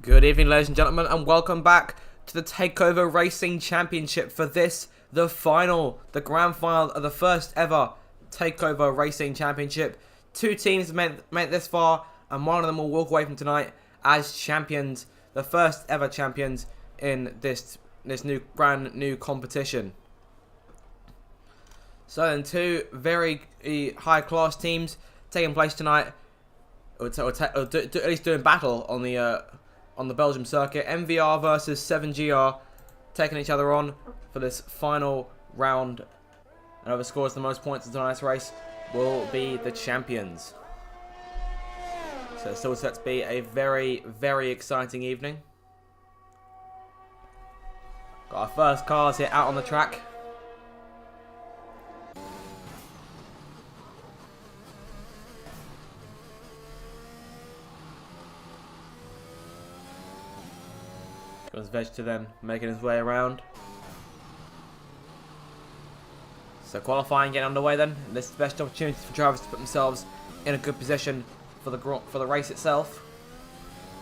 Good evening, ladies and gentlemen, and welcome back to the TakeOver Racing Championship for this, the grand final of the first ever TakeOver Racing Championship. Two teams made it this far, and one of them will walk away from tonight as champions, the first ever champions in this brand new competition. So then two very high class teams taking place tonight, or at least doing battle on the Belgium circuit. NVR versus 7GR, taking each other on for this final round. And whoever scores the most points in tonight's race will be the champions. So it's still set to be a very, very exciting evening. Got our first cars here out on the track. Goes Veg to them, making his way around. So qualifying getting underway then. This is the best opportunity for drivers to put themselves in a good position for the race itself.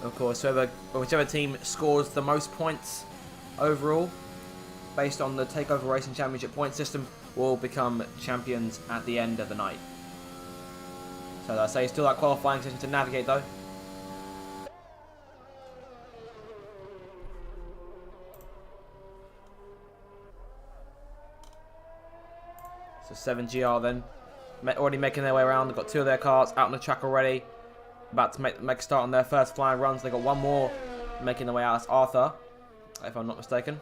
Of course, whichever team scores the most points overall, based on the TakeOver Racing Championship point system, will become champions at the end of the night. So as I say, still that qualifying session to navigate though. So 7GR then, already making their way around. They've got two of their cars out on the track already, about to make a start on their first flying runs. They've got one more making their way out. That's Arthur, if I'm not mistaken.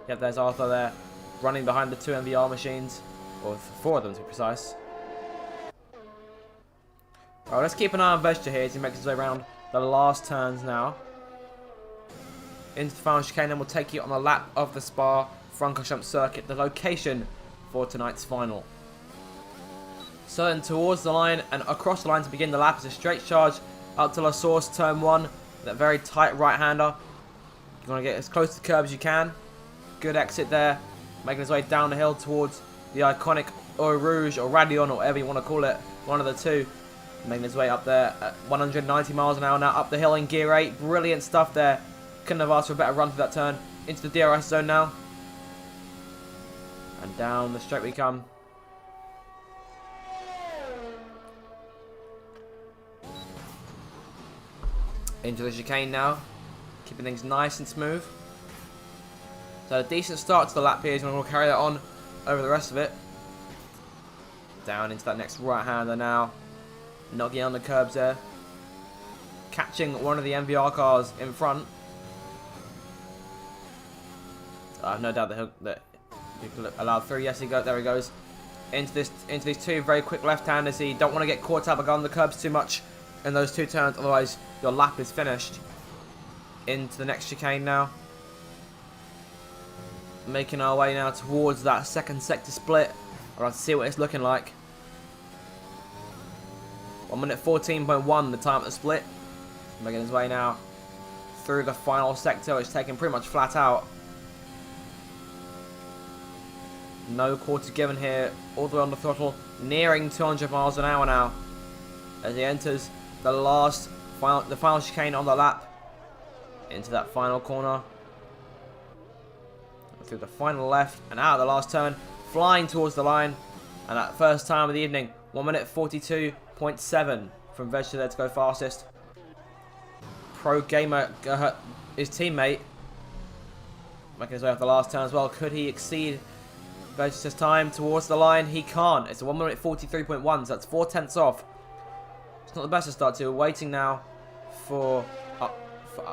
Yep, there's Arthur there, running behind the two NVR machines, or four of them to be precise. Alright, let's keep an eye on Vesture here as he makes his way around the last turns now. Into the final chicane, and we'll take you on a lap of the Spa-Francorchamps circuit, the location for tonight's final. So then towards the line and across the line to begin the lap is a straight charge up to La Source turn 1. That very tight right-hander. You want to get as close to the curb as you can. Good exit there. Making his way down the hill towards the iconic Eau Rouge or Radion or whatever you want to call it. One of the two. Making his way up there at 190 miles an hour now up the hill in gear 8. Brilliant stuff there. Couldn't have asked for a better run through that turn. Into the DRS zone now. And down the straight we come. Into the chicane now. Keeping things nice and smooth. So a decent start to the lap here. And we'll carry that on over the rest of it. Down into that next right-hander now. Not getting on the curbs there. Catching one of the NVR cars in front. I have no doubt that you can allow through. Yes, there he goes. Into these two very quick left-handers. You don't want to get caught up on the curbs too much in those two turns, otherwise your lap is finished. Into the next chicane now. Making our way now towards that second sector split. I'll have to see what it's looking like. 1 minute 14.1 the time at the split. Making his way now through the final sector, which is taken pretty much flat out. No quarter given here, all the way on the throttle, nearing 200 miles an hour now, as he enters the final chicane on the lap, into that final corner, through the final left, and out of the last turn, flying towards the line, and that first time of the evening, 1 minute 42.7 from Veg there to go fastest. Pro Gamer, his teammate, making his way off the last turn as well. Could he exceed Veg's time towards the line? He can't. It's a 1 minute 43.1, so that's 4/10 off. It's not the best to start to. We're waiting now for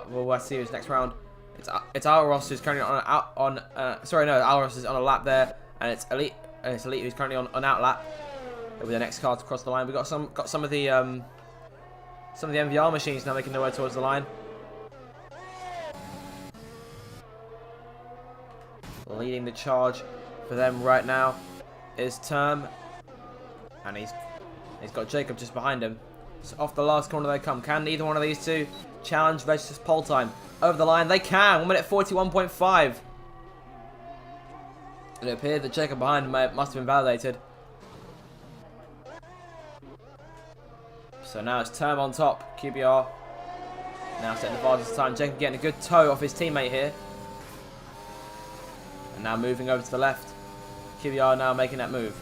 well, let's see who's next round. It's Alros who's currently Alros is on a lap there, and it's Elite who's currently on out lap. It'll be the next car to cross the line. We got some of the NVR machines now making their way towards the line. Leading the charge for them right now is Term, and he's got Jacob just behind him. So off the last corner they come. Can either one of these two challenge Veg's pole time over the line? They can. 1 minute 41.5. It appeared that Jacob behind him must have been validated. So now it's Term on top. QBR Now setting the fastest time. Jacob getting a good toe off his teammate here. And now moving over to the left. QBR now making that move.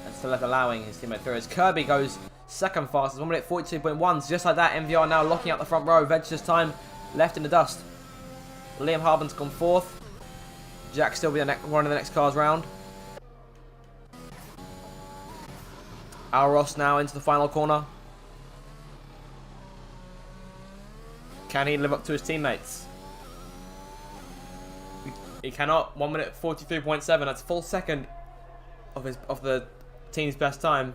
And to the left, allowing his teammate through. As Kirby goes second fastest, 1 minute 42.1. Just like that, NVR now locking out the front row. Ventures time left in the dust. Liam Harbin's gone fourth. Jack still be one of the next cars round. Al Ross now into the final corner. Can he live up to his teammates? He cannot. 1 minute 43.7. That's a full second of the team's best time.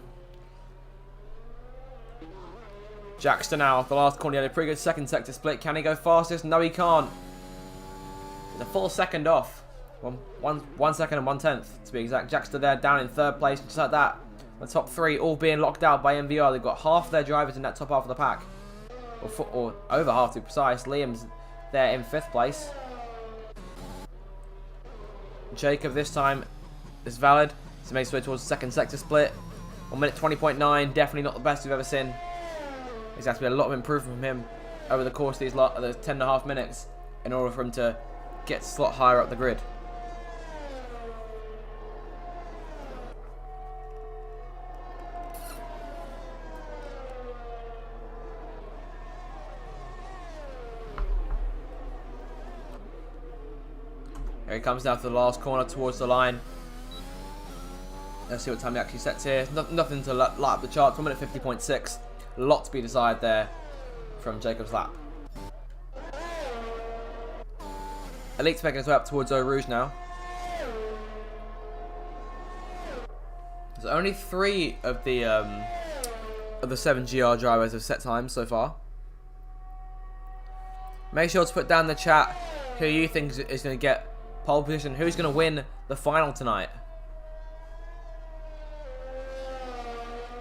Jackster now off the last corner. He had a pretty good second sector split. Can he go fastest? No, he can't. He's a full second off. One second and 1/10 to be exact. Jackster there down in third place, just like that. The top three all being locked out by NVR. They've got half their drivers in that top half of the pack. Or over half to be precise. Liam's there in 5th place. Jacob this time is valid. So makes his way towards the second sector split. 1 minute 20.9. Definitely not the best we've ever seen. There's has to be a lot of improvement from him over the course of these 10.5 minutes in order for him to get a slot higher up the grid. Here he comes down to the last corner towards the line. Let's see what time he actually sets here. Nothing to light up the charts. 1 minute 50.6. A lot to be desired there from Jacob's lap. Elite's making his way up towards Eau Rouge now. There's only 3 of the 7GR drivers have set times so far. Make sure to put down in the chat who you think is going to get pole position, who's going to win the final tonight.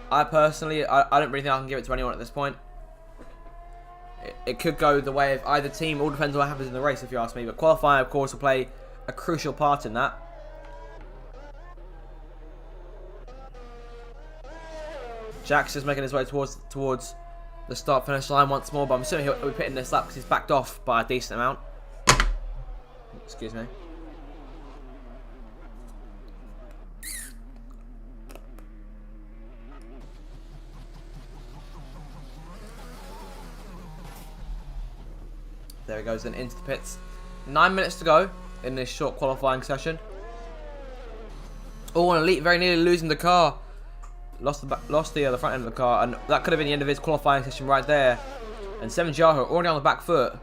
I personally, I don't really think I can give it to anyone at this point. It could go the way of either team. All depends on what happens in the race, if you ask me. But qualifying, of course, will play a crucial part in that. Jack's just making his way towards the start-finish line once more. But I'm assuming he'll be pitting this lap because he's backed off by a decent amount. Excuse me. There he goes then into the pits. 9 minutes to go in this short qualifying session. Oh, and Elite very nearly losing the car. Lost the front end of the car, and that could have been the end of his qualifying session right there. And 7GR already on the back foot.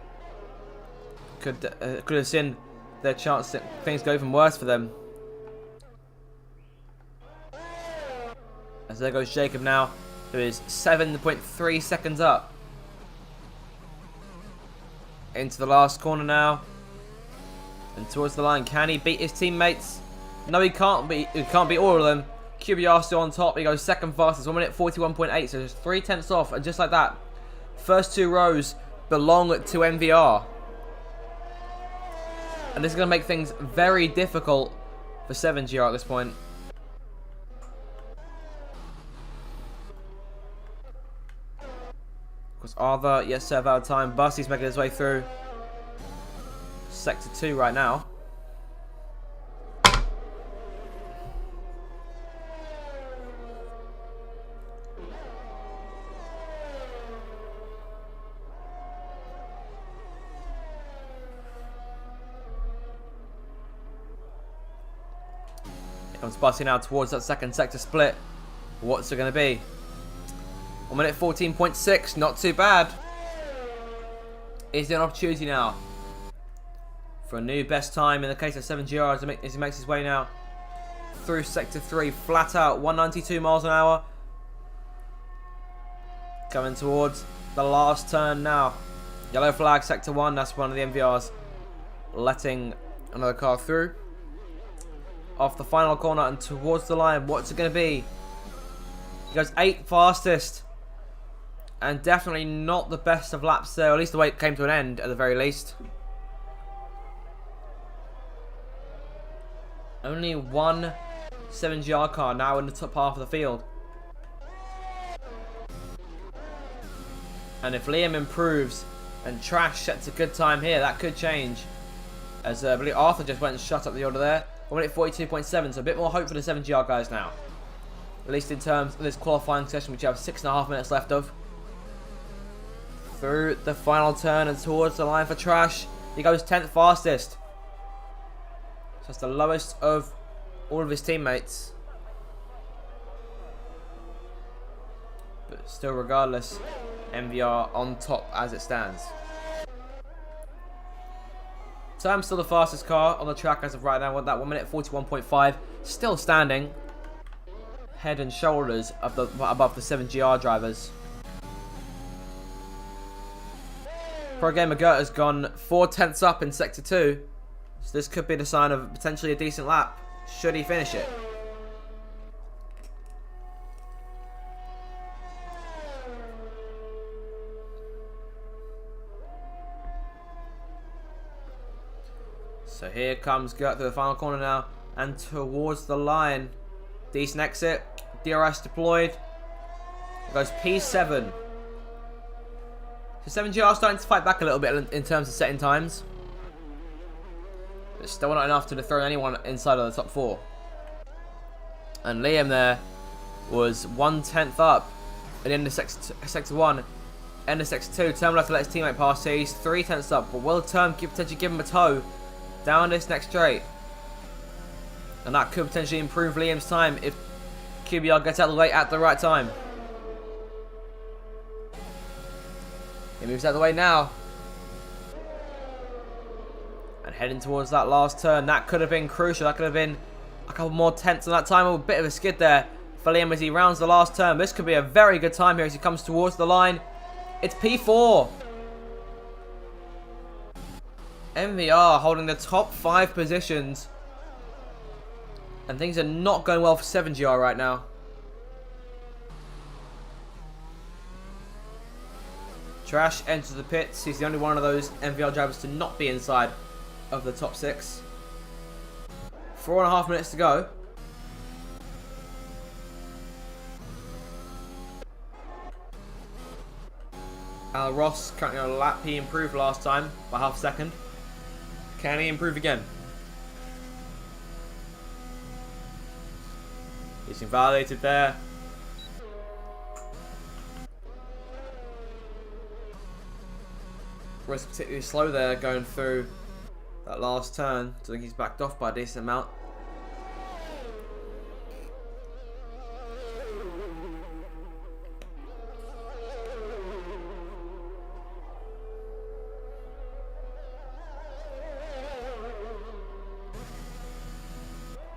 Could have seen their chance that things go even worse for them. As there goes Jacob now, who is 7.3 seconds up. Into the last corner now. And towards the line. Can he beat his teammates? No, he can't beat all of them. QBR still on top. He goes second fastest. 1 minute 41.8. So just 0.3 off. And just like that, first 2 rows belong to NVR. And this is going to make things very difficult for 7GR at this point. Of course, Arthur, yes sir, out of time. Busty's making his way through Sector 2 right now. Here comes Busty now towards that second sector split. What's it going to be? 1 minute 14.6, not too bad. Is there an opportunity now for a new best time in the case of 7GR as he makes his way now through Sector 3, flat out, 192 miles an hour. Coming towards the last turn now. Yellow flag, Sector 1, that's one of the NVRs letting another car through. Off the final corner and towards the line, what's it going to be? He goes 8th fastest. And definitely not the best of laps there, or at least the way it came to an end, at the very least. Only one 7GR car now in the top half of the field. And if Liam improves And Trash sets a good time here. That could change. As I believe Arthur just went and shut up the order there. 1 minute 42.7, so a bit more hope for the 7GR guys now. At least in terms of this qualifying session, which you have 6.5 minutes left of. Through the final turn and towards the line for Trash. He goes 10th fastest. So that's the lowest of all of his teammates. But still, regardless, NVR on top as it stands. So I'm still the fastest car on the track as of right now with that 1 minute 41.5. Still standing. Head and shoulders above the 7GR drivers. Pro Gamer Gert has gone 4 tenths up in Sector 2. So this could be the sign of potentially a decent lap. Should he finish it? So here comes Gert through the final corner now. And towards the line. Decent exit. DRS deployed. It goes P7. So 7GR starting to fight back a little bit in terms of setting times. But still not enough to dethrone anyone inside of the top 4. And Liam there was 1 tenth up at the end of Sector 1. End of Sector 2. Turn left to let his teammate pass. So he's 3 tenths up. But will Turn potentially give him a tow down this next straight? And that could potentially improve Liam's time if QBR gets out of the way at the right time. He moves out of the way now. And heading towards that last turn. That could have been crucial. That could have been a couple more tenths on that time. A bit of a skid there for Liam as he rounds the last turn. This could be a very good time here as he comes towards the line. It's P4. NVR holding the top 5 positions. And things are not going well for 7GR right now. Trash enters the pits. He's the only one of those NVR drivers to not be inside of the top 6. 4.5 minutes to go. Al Ross currently on a lap. He improved last time by half a second. Can he improve again? He's invalidated there. Was particularly slow there going through that last turn. So I think he's backed off by a decent amount.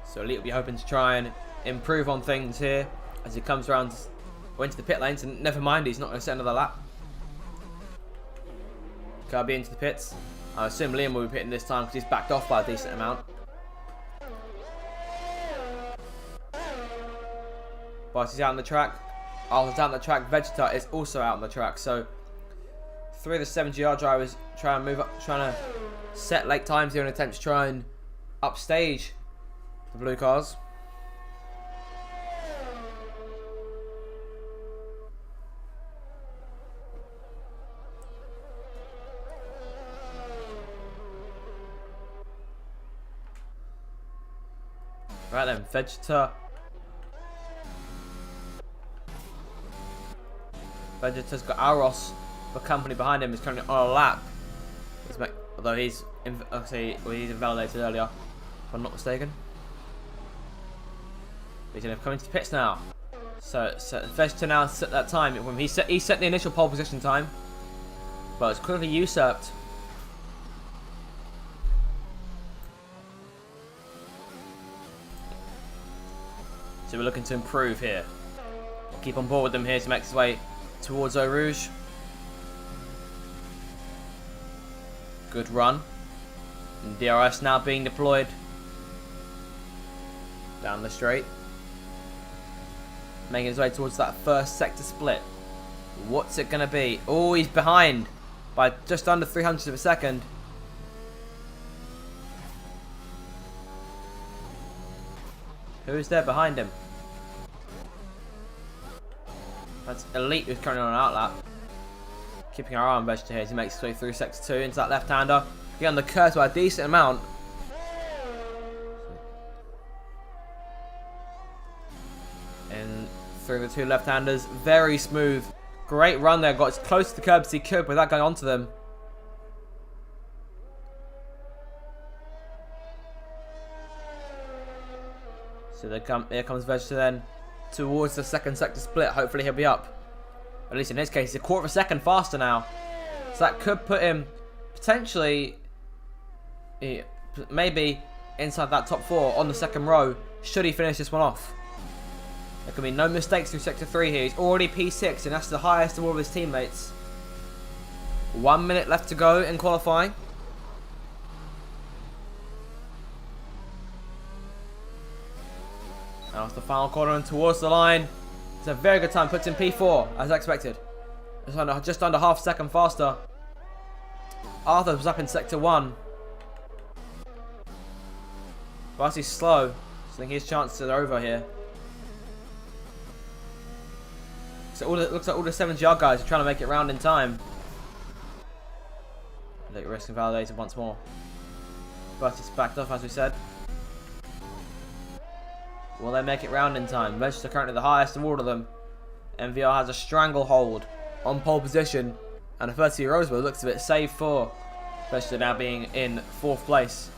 So Elite will be hoping to try and improve on things here as he comes around, went to the pit lanes, and never mind, he's not going to set another lap. Kirby into the pits. I assume Liam will be pitting this time because he's backed off by a decent amount. But he's out on the track. Arthur's out on the track. Vegeta is also out on the track. So 3 of the 7GR drivers trying to move up, trying to set late times here in an attempt to try and upstage the blue cars. Right then, Vegeta's got Aros for company behind him. He's currently on a lap. Although he's invalidated earlier, if I'm not mistaken. He's going to come into the pits now. So Vegeta now set that time. When he set the initial pole position time, but it's quickly usurped. So we're looking to improve here. Keep on board with them here to make his way towards Eau Rouge. Good run. And DRS now being deployed down the straight. Making his way towards that first sector split. What's it going to be? Oh, he's behind by just under 300 of a second. Who is there behind him? That's Elite, who's currently on an outlap. Keeping our eye on Vegeta here as he makes his way through sector 2 into that left-hander. Getting the curve by a decent amount. And through the 2 left-handers. Very smooth. Great run there. Got as close to the curb as he could without going onto them. So here comes Vegeta then towards the second sector split. Hopefully he'll be up. At least in this case, he's a quarter of a second faster now. So that could put him potentially, maybe inside that top 4 on the second row, should he finish this one off. There can be no mistakes through sector 3 here. He's already P6 and that's the highest of all of his teammates. 1 minute left to go in qualifying. Now it's the final corner and towards the line. It's a very good time. Puts in P4 as expected. Just under half a second faster. Arthur was up in sector 1. But he's slow. So I think his chances are over here. So it looks like all the 7GR guys are trying to make it round in time. Look, risk invalidated once more. But it's backed off as we said. Will they make it round in time? Vegeta currently the highest of all of them. NVR has a stranglehold on pole position. And a 30 Rosebud looks a bit safe for Vegeta now being in 4th place.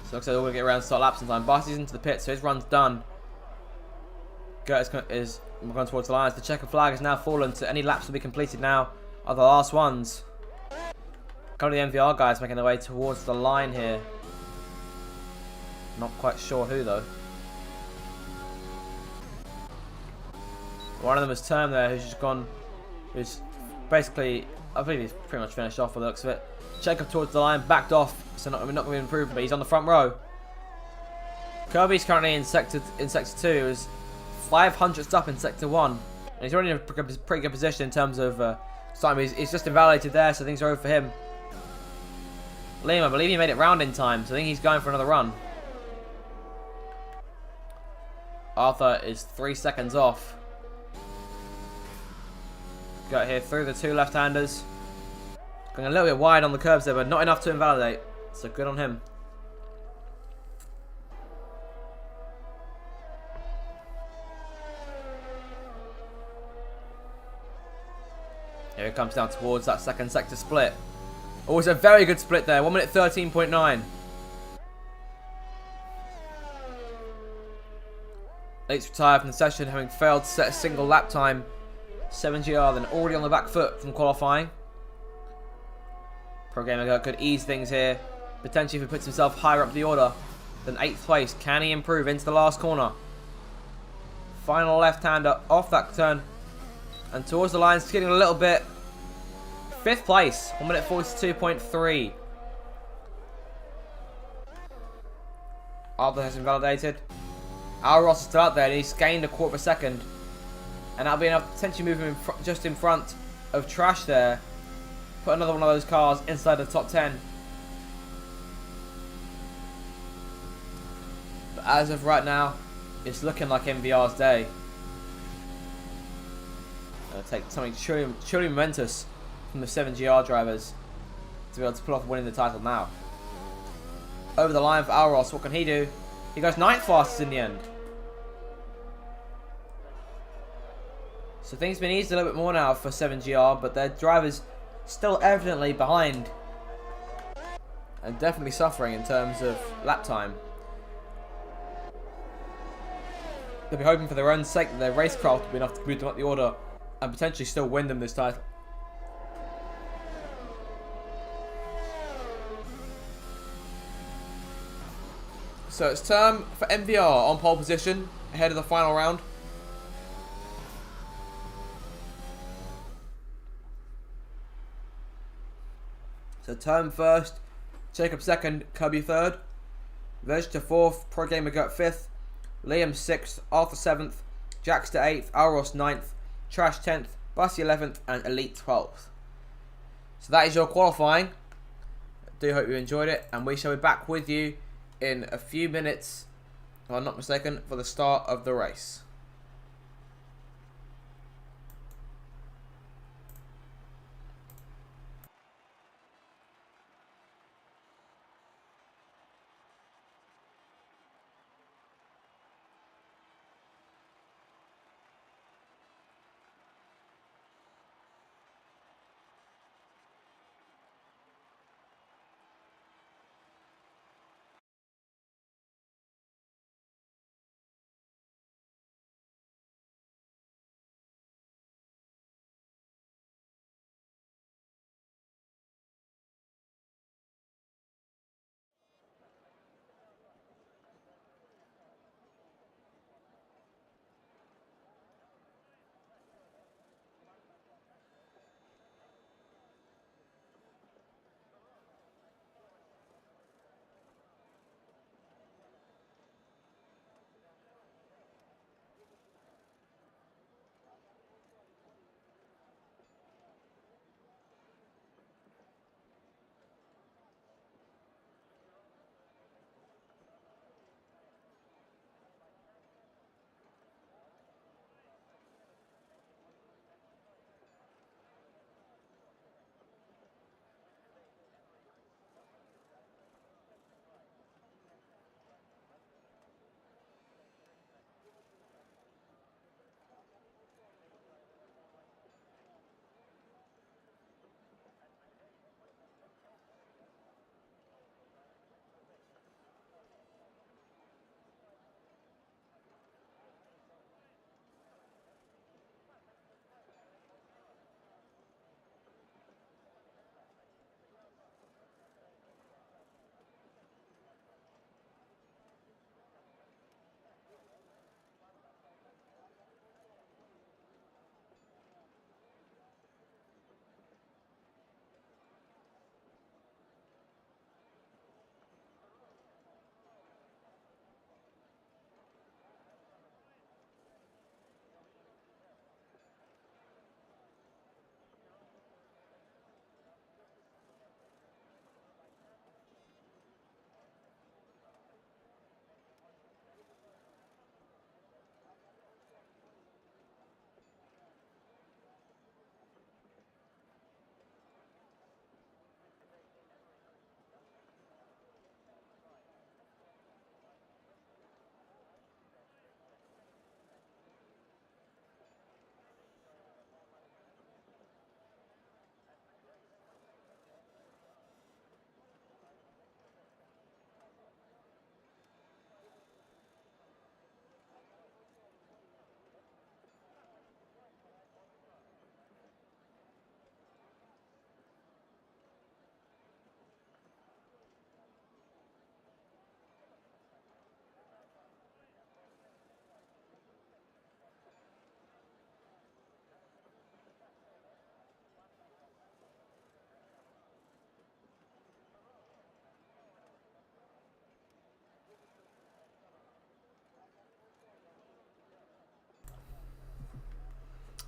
So looks like we're going to get around to start laps in time. Barty's into the pit, so his run's done. Gert is going towards the lines. The checker flag has now fallen, so any laps will be completed now are the last ones. A couple of the NVR guys making their way towards the line here. Not quite sure who though. One of them is Term there, who's just gone, who's basically, I believe he's pretty much finished off by the looks of it. Check towards the line, backed off, so not going to be improved, but he's on the front row. Kirby's currently in sector 2, is 500th up in sector 1, and he's already in a pretty good position in terms of time. He's just invalidated there, so things are over for him. Liam, I believe he made it round in time, so I think he's going for another run. Arthur is 3 seconds off. Got here through the 2 left-handers. Going a little bit wide on the curbs there, but not enough to invalidate. So good on him. Here it comes down towards that second sector split. Oh, it's a very good split there. 1 minute 13.9. Late's retired from the session, having failed to set a single lap time. 7GR then already on the back foot from qualifying. Pro Gamer could ease things here. Potentially if he puts himself higher up the order than 8th place. Can he improve into the last corner? Final left-hander off that turn. And towards the line, skidding a little bit. 5th place. 1 minute 42.3. Arthur has invalidated. Our Ross is still out there and he's gained a quarter of a second. And that'll be enough to potentially move him just in front of Trash there. Put another one of those cars inside the top 10. But as of right now, it's looking like NVR's day. It'll take something truly momentous from the 7GR drivers to be able to pull off winning the title now. Over the line for Alros, what can he do? He goes 9th fastest in the end. So things have been eased a little bit more now for 7GR, but their drivers still evidently behind and definitely suffering in terms of lap time. They'll be hoping for their own sake that their racecraft will be enough to move them up the order and potentially still win them this title. So it's time for NVR on pole position ahead of the final round. So Term first, Jacob second, Kirby third, Vegeta fourth, Pro Gamer Gert 5th, Liam 6th, Arthur 7th, Jackster 8th, Alros 9th, Trash 10th, Bussy 11th, and Elite 12th. So that is your qualifying. I do hope you enjoyed it, and we shall be back with you in a few minutes if I'm not mistaken, for the start of the race.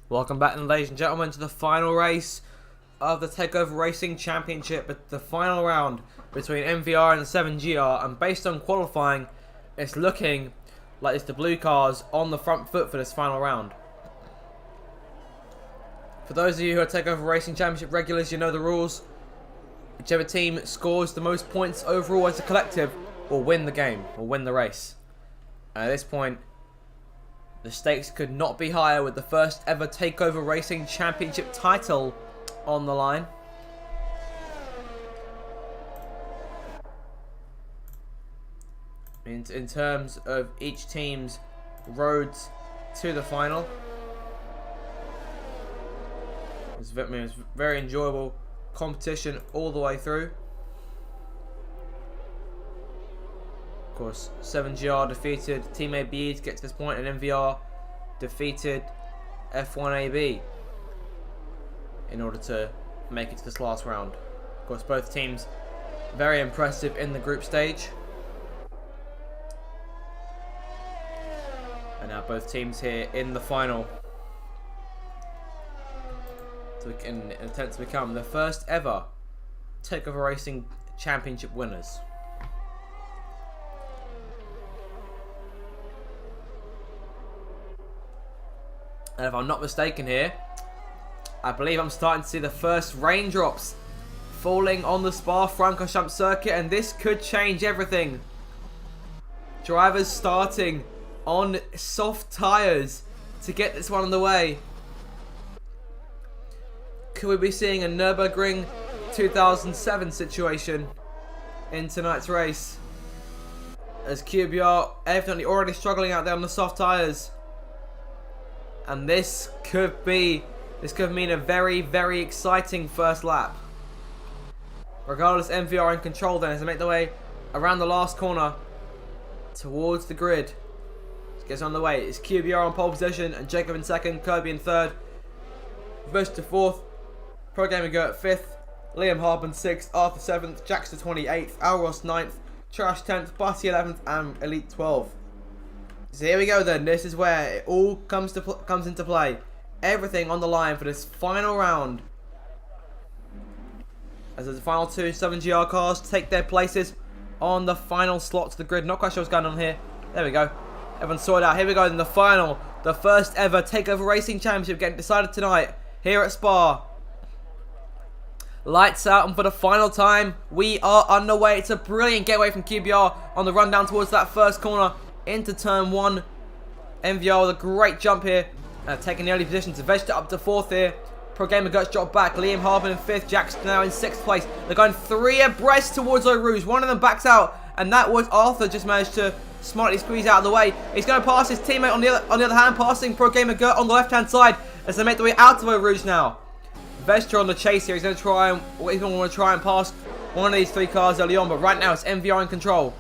Welcome back, ladies and gentlemen, to the final race of the TakeOver Racing Championship, the final round between NVR and the 7GR. And based on qualifying, it's looking like it's the blue cars on the front foot for this final round. For those of you who are TakeOver Racing Championship regulars, you know the rules. Whichever team scores the most points overall as a collective will win the game, will win the race. And at this point, the stakes could not be higher with the first ever TakeOver Racing Championship title on the line. In terms of each team's roads to the final, it was very enjoyable competition all the way through. Of course, 7GR defeated Team ABE to get to this point, and NVR defeated F1AB in order to make it to this last round. Of course, both teams very impressive in the group stage. And now both teams here in the final in an attempt to become the first ever TakeOver Racing Championship winners. And if I'm not mistaken here, I believe I'm starting to see the first raindrops falling on the Spa-Francorchamps circuit, and this could change everything. Drivers starting on soft tyres to get this one on the way. Could we be seeing a Nürburgring 2007 situation in tonight's race? As QBR evidently already struggling out there on the soft tyres. And this could mean a very, very exciting first lap. Regardless, NVR in control then as they make their way around the last corner towards the grid. Gets on the way. It's QBR on pole position and Jacob in second, Kirby in third, Bush to fourth, Pro Gamer Go at fifth, Liam Harbin sixth, Arthur seventh, Jackster 28th, Alros 9th, Trash 10th, Bussy 11th, and Elite 12th. So here we go then. This is where it all comes into play. Everything on the line for this final round. As the final two 7GR cars take their places on the final slot to the grid. Not quite sure what's going on here. There we go. Everyone's sorted out. Here we go in the final. The first ever TakeOver Racing Championship getting decided tonight here at Spa. Lights out, and for the final time, we are underway. It's a brilliant getaway from QBR on the run down towards that first corner into turn 1. NVR with a great jump here. Taking the early position to Vegeta up to 4th here. Pro Gamer Guts drop back. Liam Harbin in 5th. Jackson now in 6th place. They're going 3 abreast towards Eau Rouge. One of them backs out, and that was Arthur just managed to smartly squeeze out of the way. He's going to pass his teammate on the other hand, passing Pro Gamer Gert on the left-hand side as they make their way out of Eau Rouge now. Vestra on the chase here. He's going to want to try and pass one of these 3 cars early on, but right now it's NVR in control.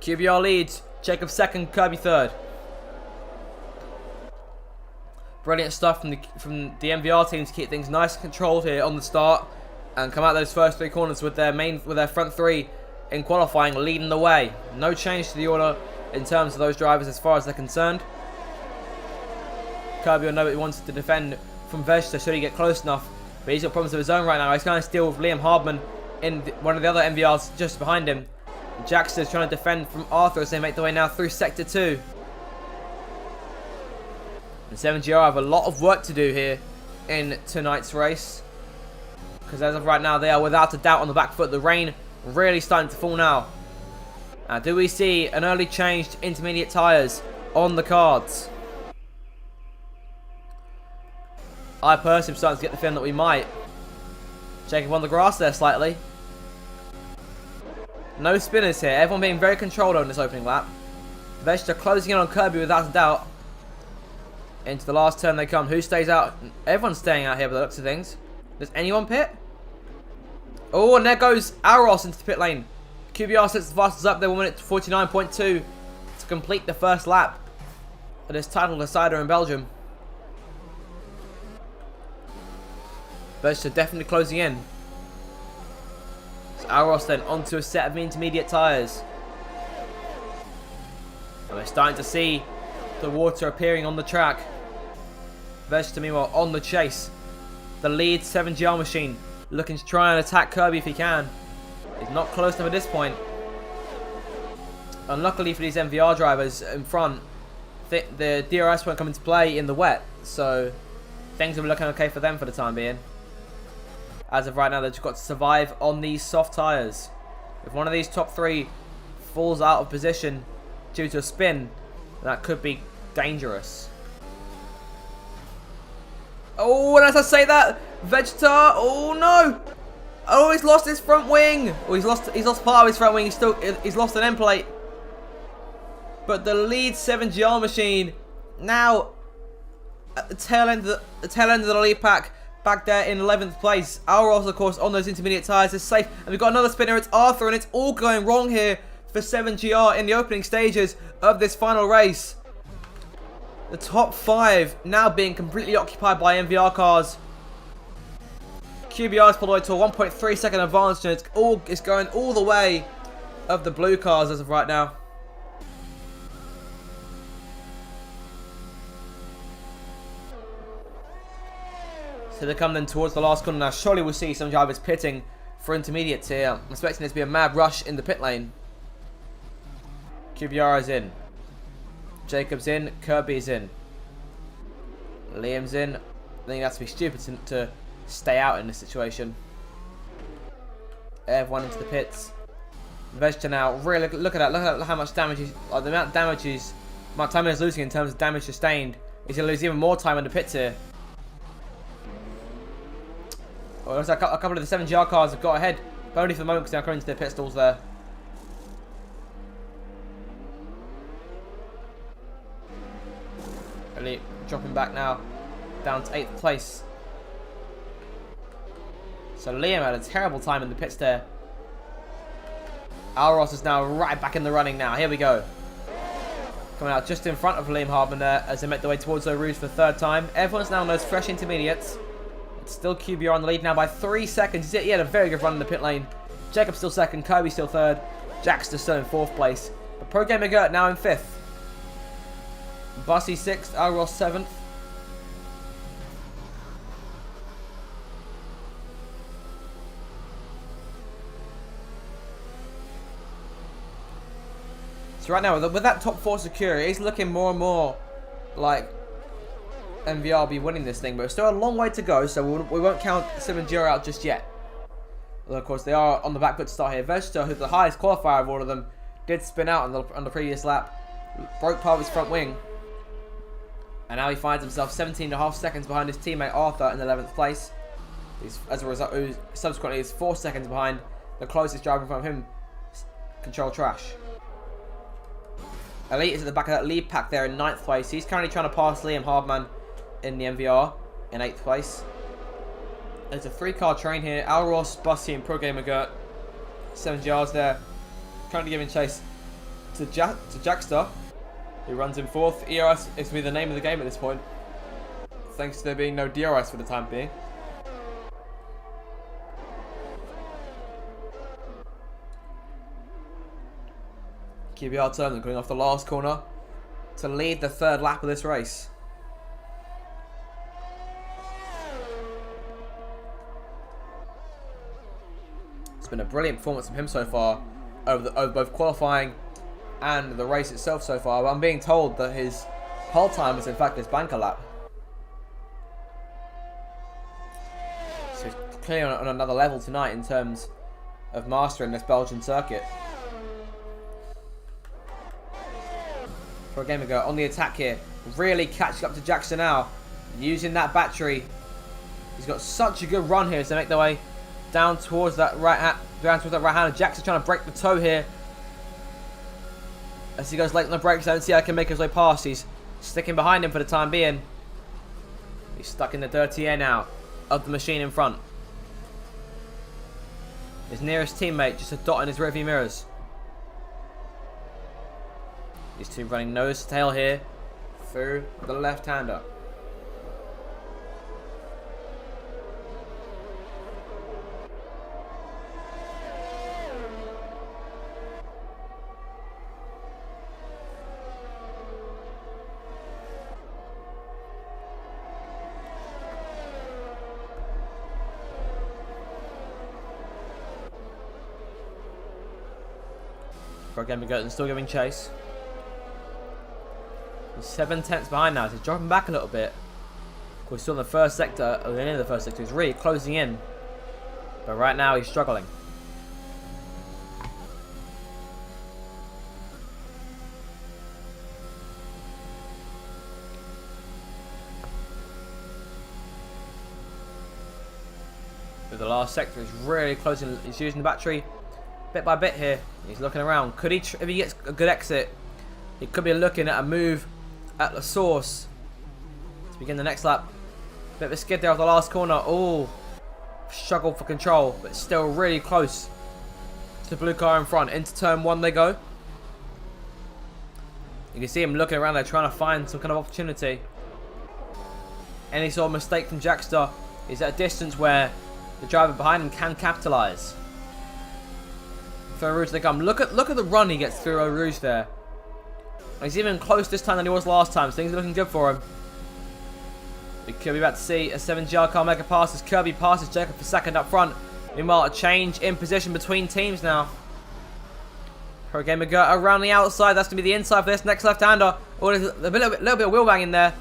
QBR leads. Jacob second, Kirby third. Brilliant stuff from the NVR team to keep things nice and controlled here on the start and come out those first 3 corners with their front 3 in qualifying leading the way. No change to the order in terms of those drivers as far as they're concerned. Kirby will know that he wants to defend from Vegeta should he get close enough, but he's got problems of his own right now. He's going to steal with Liam Hardman in one of the other NVRs just behind him. Jackster's trying to defend from Arthur as they make their way now through Sector 2. And 7GR have a lot of work to do here in tonight's race, because as of right now they are without a doubt on the back foot. The rain really starting to fall now. Do we see an early change to intermediate tyres on the cards? I personally am starting to get the feeling that we might. Jacob on the grass there slightly. No spinners here. Everyone being very controlled on this opening lap. Vegeta closing in on Kirby without a doubt. Into the last turn they come. Who stays out? Everyone's staying out here by the looks of things. Does anyone pit? Oh, and there goes Aros into the pit lane. QBR sets the fastest up there, 1 minute 49.2 to complete the first lap of this title decider in Belgium. Vegeta definitely closing in. So Aros then onto a set of intermediate tyres. And we're starting to see the water appearing on the track. Vegeta meanwhile on the chase. The lead 7GR machine looking to try and attack Kirby if he can. He's not close enough at this point. Unluckily for these NVR drivers in front, the DRS won't come into play in the wet, so things will be looking okay for them for the time being. As of right now, they've just got to survive on these soft tyres. If one of these top 3 falls out of position due to a spin, that could be dangerous. Oh, and as I say that, Vegeta, oh no! Oh, he's lost his front wing. Oh, he's lost part of his front wing. He's lost an end plate. But the lead 7GR machine now at the tail end of the lead pack, back there in 11th place. Alros, of course, on those intermediate tyres is safe. And we've got another spinner. It's Arthur, and it's all going wrong here for 7GR in the opening stages of this final race. The top 5 now being completely occupied by NVR cars. QBR is pulled away to a 1.3 second advantage, and it's going all the way of the blue cars as of right now. So they come then towards the last corner now. Surely we'll see some drivers pitting for intermediates here. I'm expecting there to be a mad rush in the pit lane. QBR is in. Jacob's in. Kirby's in. Liam's in. I think that's to be stupid to stay out in this situation. Everyone into the pits. Vegeta now. Really look at that. Look at how much damage he's. Like, the amount of damage he's. The amount of time he's losing in terms of damage sustained. He's going to lose even more time in the pits here. Oh, looks like a couple of the 7GR cars have got ahead. But only for the moment because they're coming into their pit stalls there. Elite dropping back now. Down to 8th place. So Liam had a terrible time in the pits there. Alros is now right back in the running now. Here we go. Coming out just in front of Liam Hardman there as they make their way towards Eau Rouge for the 3rd time. Everyone's now on those fresh intermediates. It's still QBR on the lead now by 3 seconds. He had a very good run in the pit lane. Jacob's still 2nd. Kirby's still 3rd. Jack's still in 4th place. But Pro Gamer Gert now in 5th. Bussy 6th. Alros 7th. So right now, with that top 4 secure, it's looking more and more like NVR will be winning this thing. But it's still a long way to go, so we won't count 7GR out just yet. Although, of course, they are on the back foot to start here. Vegeta, who's the highest qualifier of all of them, did spin out on the previous lap. Broke part of his front wing. And now he finds himself 17.5 seconds behind his teammate Arthur in 11th place. As a result, subsequently, he's 4 seconds behind the closest driver in front of him, Control Trash. Elite is at the back of that lead pack there in 9th place. He's currently trying to pass Liam Hardman in the NVR in 8th place. There's a 3-car train here. Alros, Bussy, and Pro Gamer Gert. 7GR's there. Currently giving chase to Jackster, who runs in 4th. ERS is going to be the name of the game at this point, thanks to there being no DRS for the time being. QBR Terminal going off the last corner to lead the 3rd lap of this race. It's been a brilliant performance from him so far over both qualifying and the race itself so far. But I'm being told that his pole time is in fact his banker lap. So he's clearly on another level tonight in terms of mastering this Belgian circuit. For a game ago, on the attack here, really catching up to Jackson now, using that battery. He's got such a good run here as they make their way down towards that right hand. Jackson trying to break the toe here as he goes late on the brakes. I don't see how he can make his way past. He's sticking behind him for the time being. He's stuck in the dirty air now of the machine in front. His nearest teammate just a dot in his rearview mirrors. These two running nose to tail here through the left-hander. Again, we're still giving chase. He's 7/10 behind now, so he's dropping back a little bit. Of course, still in the first sector, or the end of the first sector, he's really closing in. But right now, he's struggling. With the last sector, he's really closing. He's using the battery bit by bit here. He's looking around. Could he, if he gets a good exit, he could be looking at a move at the source to begin the next lap. Bit of a skid there off the last corner. Oh, struggled for control, but still really close to the blue car in front. Into turn 1 they go. You can see him looking around there, trying to find some kind of opportunity. Any sort of mistake from Jackstar is at a distance where the driver behind him can capitalise. For Eau Rouge they come. Look at the run he gets through Eau Rouge there. He's even close this time than he was last time, so things are looking good for him. We could be about to see a 7GR car make a pass as Kirby passes Jacob for second up front. Meanwhile, a change in position between teams now. Pro Gamer Gert around the outside. That's going to be the inside for this next left-hander. Oh, there's a little bit of wheel bang in there.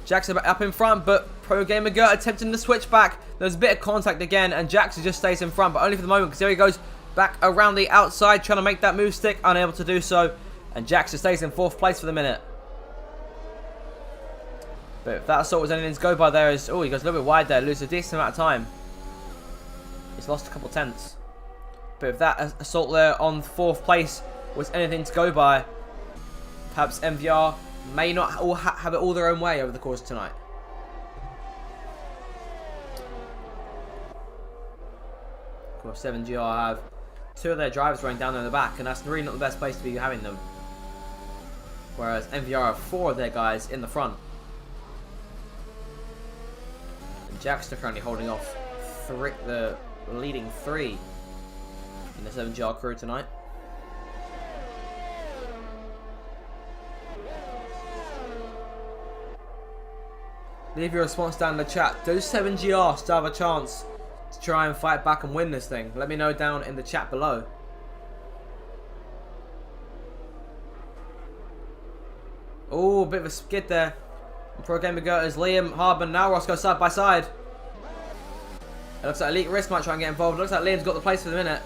Jackson up in front, but Pro Gamer Gert attempting to switch back. There's a bit of contact again, and Jackson just stays in front, but only for the moment, because here he goes back around the outside, trying to make that move stick, unable to do so. And Jackson stays in 4th place for the minute. But if that assault was anything to go by there, he goes a little bit wide there, loses a decent amount of time. He's lost a couple tenths. But if that assault there on 4th place was anything to go by, perhaps NVR may not all have it all their own way over the course of tonight. Of course, 7GR have 2 of their drivers running down there in the back, and that's really not the best place to be having them. Whereas NVR have 4 of their guys in the front. And Jackson currently holding off the leading 3 in the 7GR crew tonight. Leave your response down in the chat. Does 7GR still have a chance to try and fight back and win this thing? Let me know down in the chat below. Oh, a bit of a skid there. Pro Gamer Gert as Liam, Harbin, now Ross go side by side. It looks like Elite Risk might try and get involved. It looks like Liam's got the place for the minute.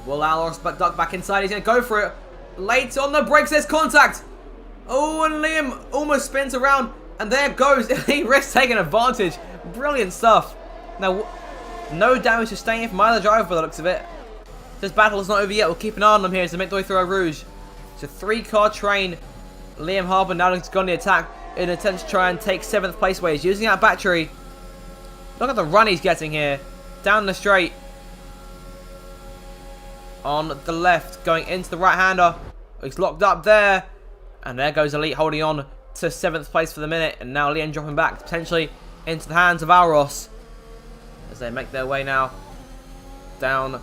Will allow Ross duck back inside. He's going to go for it. Late on the brakes, there's contact. Oh, and Liam almost spins around. And there goes Elite Risk taking advantage. Brilliant stuff. Now, no damage sustained from either driver by the looks of it. This battle is not over yet. We'll keep an eye on them here as they make their way through our Rouge. It's a 3-car train. Liam Harbin now has gone the attack in an attempt to try and take 7th place away. He's using that battery. Look at the run he's getting here. Down the straight. On the left, going into the right-hander. He's locked up there. And there goes Elite holding on to 7th place for the minute. And now Liam dropping back potentially into the hands of Alros. As they make their way now down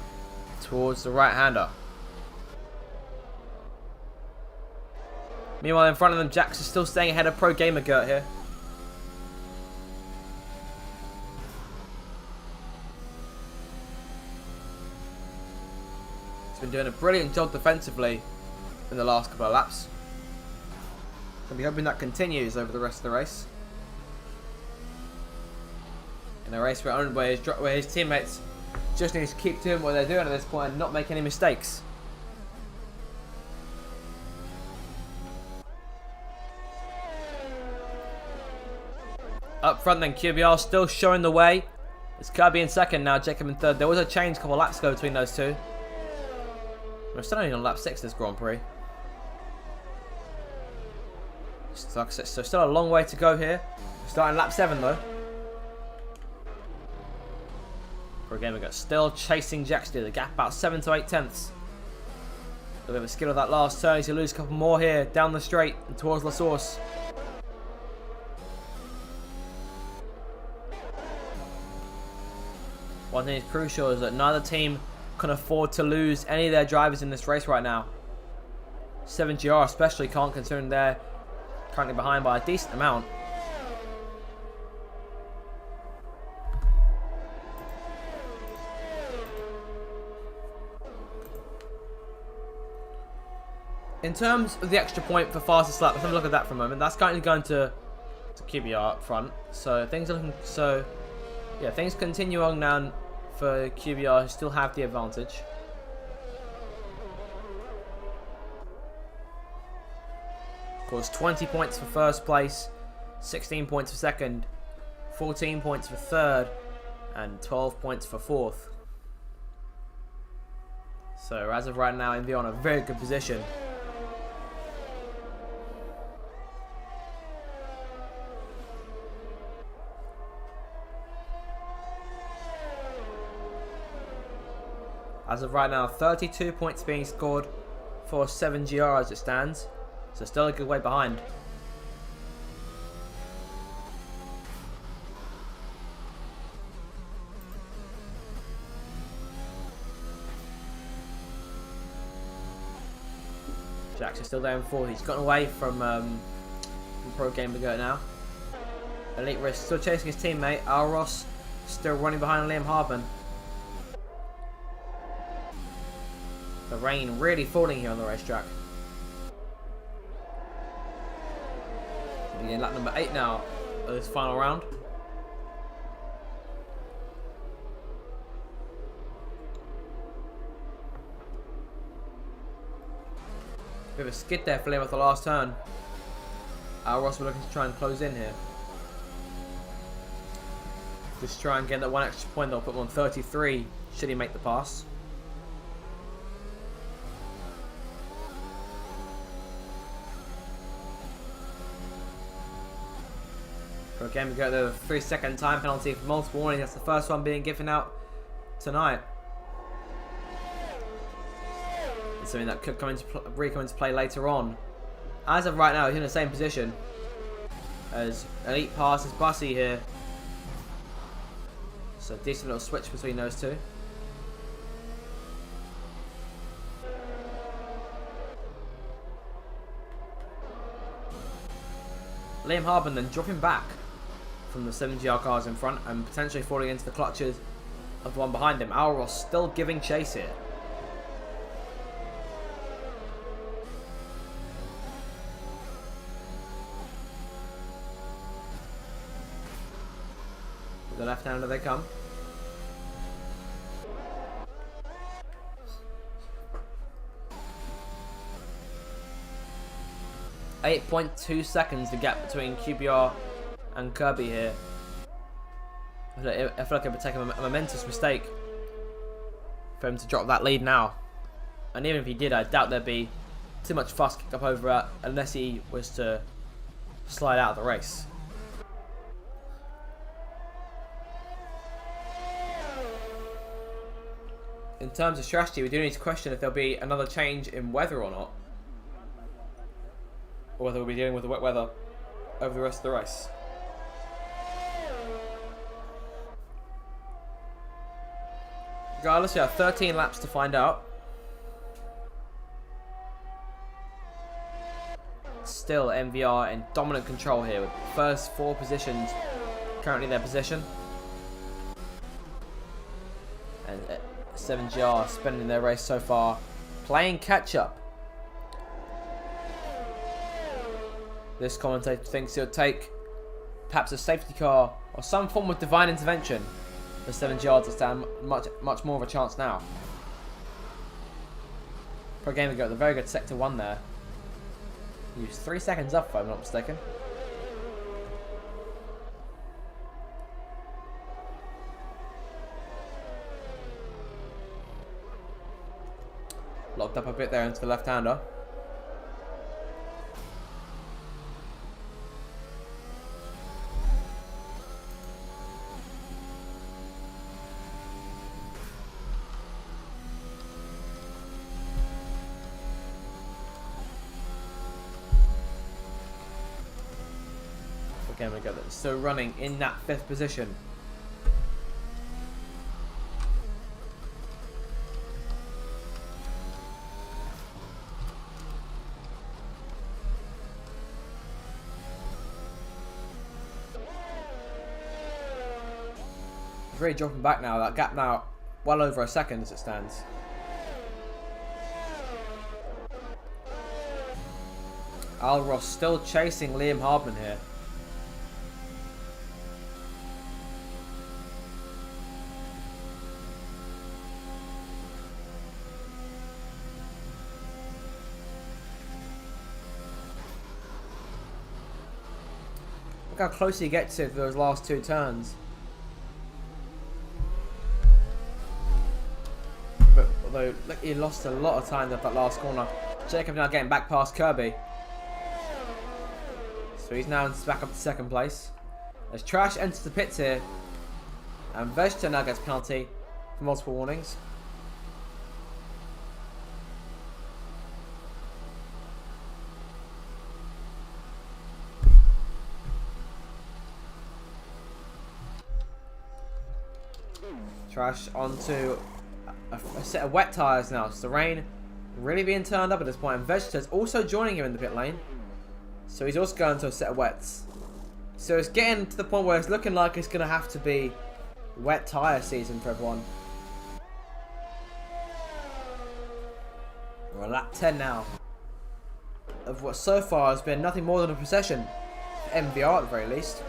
towards the right-hander. Meanwhile, in front of them, Jax is still staying ahead of Pro Gamer Gert here. He's been doing a brilliant job defensively in the last couple of laps. I'll be hoping that continues over the rest of the race. In a race where his teammates just need to keep doing what they're doing at this point and not make any mistakes. Up front then, QBR still showing the way. It's Kirby in 2nd now, Jacob in 3rd. There was a change a couple of laps ago between those two. We're still only on lap 6 this Grand Prix. So still a long way to go here. We're starting lap 7 though. Pro Gamer Gert still chasing Jackson. The gap about 7 to 8 tenths. A bit of a skill of that last turn. He's going to lose a couple more here down the straight and towards La Source. One thing is crucial is that neither team can afford to lose any of their drivers in this race right now. 7GR especially can't, considering they're currently behind by a decent amount. In terms of the extra point for fastest lap, let's have a look at that for a moment. That's currently going to QBR up front. So things are looking yeah, things continue on now for QBR, who still have the advantage. Of course, 20 points for 1st place, 16 points for 2nd, 14 points for 3rd, and 12 points for 4th. So as of right now, NVR in a very good position. As of right now, 32 points being scored for 7GR as it stands. So still a good way behind. Jax is still there in 4th. He's gotten away from Pro Gamer Gert now. Elite Risk still chasing his teammate. Alros still running behind Liam Harbin. The rain really falling here on the racetrack. Begin lap number 8 now of this final round. Bit of a skid there for Liam at the last turn. Ross were looking to try and close in here. Just try and get that one extra point. They'll put him on 33 should he make the pass. So again, we got the 3-second time penalty for multiple warnings. That's the first one being given out tonight. It's something that could come into play later on. As of right now, he's in the same position as Elite passes Bussy here. So decent little switch between those two. Liam Harbin then dropping back from the 7GR cars in front and potentially falling into the clutches of the one behind him. Al Ross still giving chase here. With the left-hander they come. .2 seconds the gap between QBR and Kirby here. I feel like it would take a momentous mistake for him to drop that lead now. And even if he did, I doubt there'd be too much fuss kicked up over it unless he was to slide out of the race. In terms of strategy, we do need to question if there'll be another change in weather or not. Or whether we'll be dealing with the wet weather over the rest of the race. Regardless, we have 13 laps to find out. Still NVR in dominant control here with the first 4 positions currently in their position. And 7GR spending their race so far playing catch up. This commentator thinks it'll take perhaps a safety car or some form of divine intervention for 7GR to stand much more of a chance now. Per game ago, the very good sector 1 there. He was 3 seconds up if I'm not mistaken. Locked up a bit there into the left-hander. Again, we go. So running in that 5th position. It's really dropping back now. That gap now well over a second as it stands. Al Ross still chasing Liam Hardman here. Look how close he gets to those last 2 turns. But although look, he lost a lot of time at that last corner. Jacob now getting back past Kirby. So he's now back up to 2nd place. As Trash enters the pits here. And Vegeta now gets penalty for multiple warnings. Trash onto a set of wet tyres now. So the rain really being turned up at this point. And Vegeta's also joining him in the pit lane. So he's also going to a set of wets. So it's getting to the point where it's looking like it's going to have to be wet tyre season for everyone. We're on lap 10 now. Of what so far has been nothing more than a procession. NVR at the very least.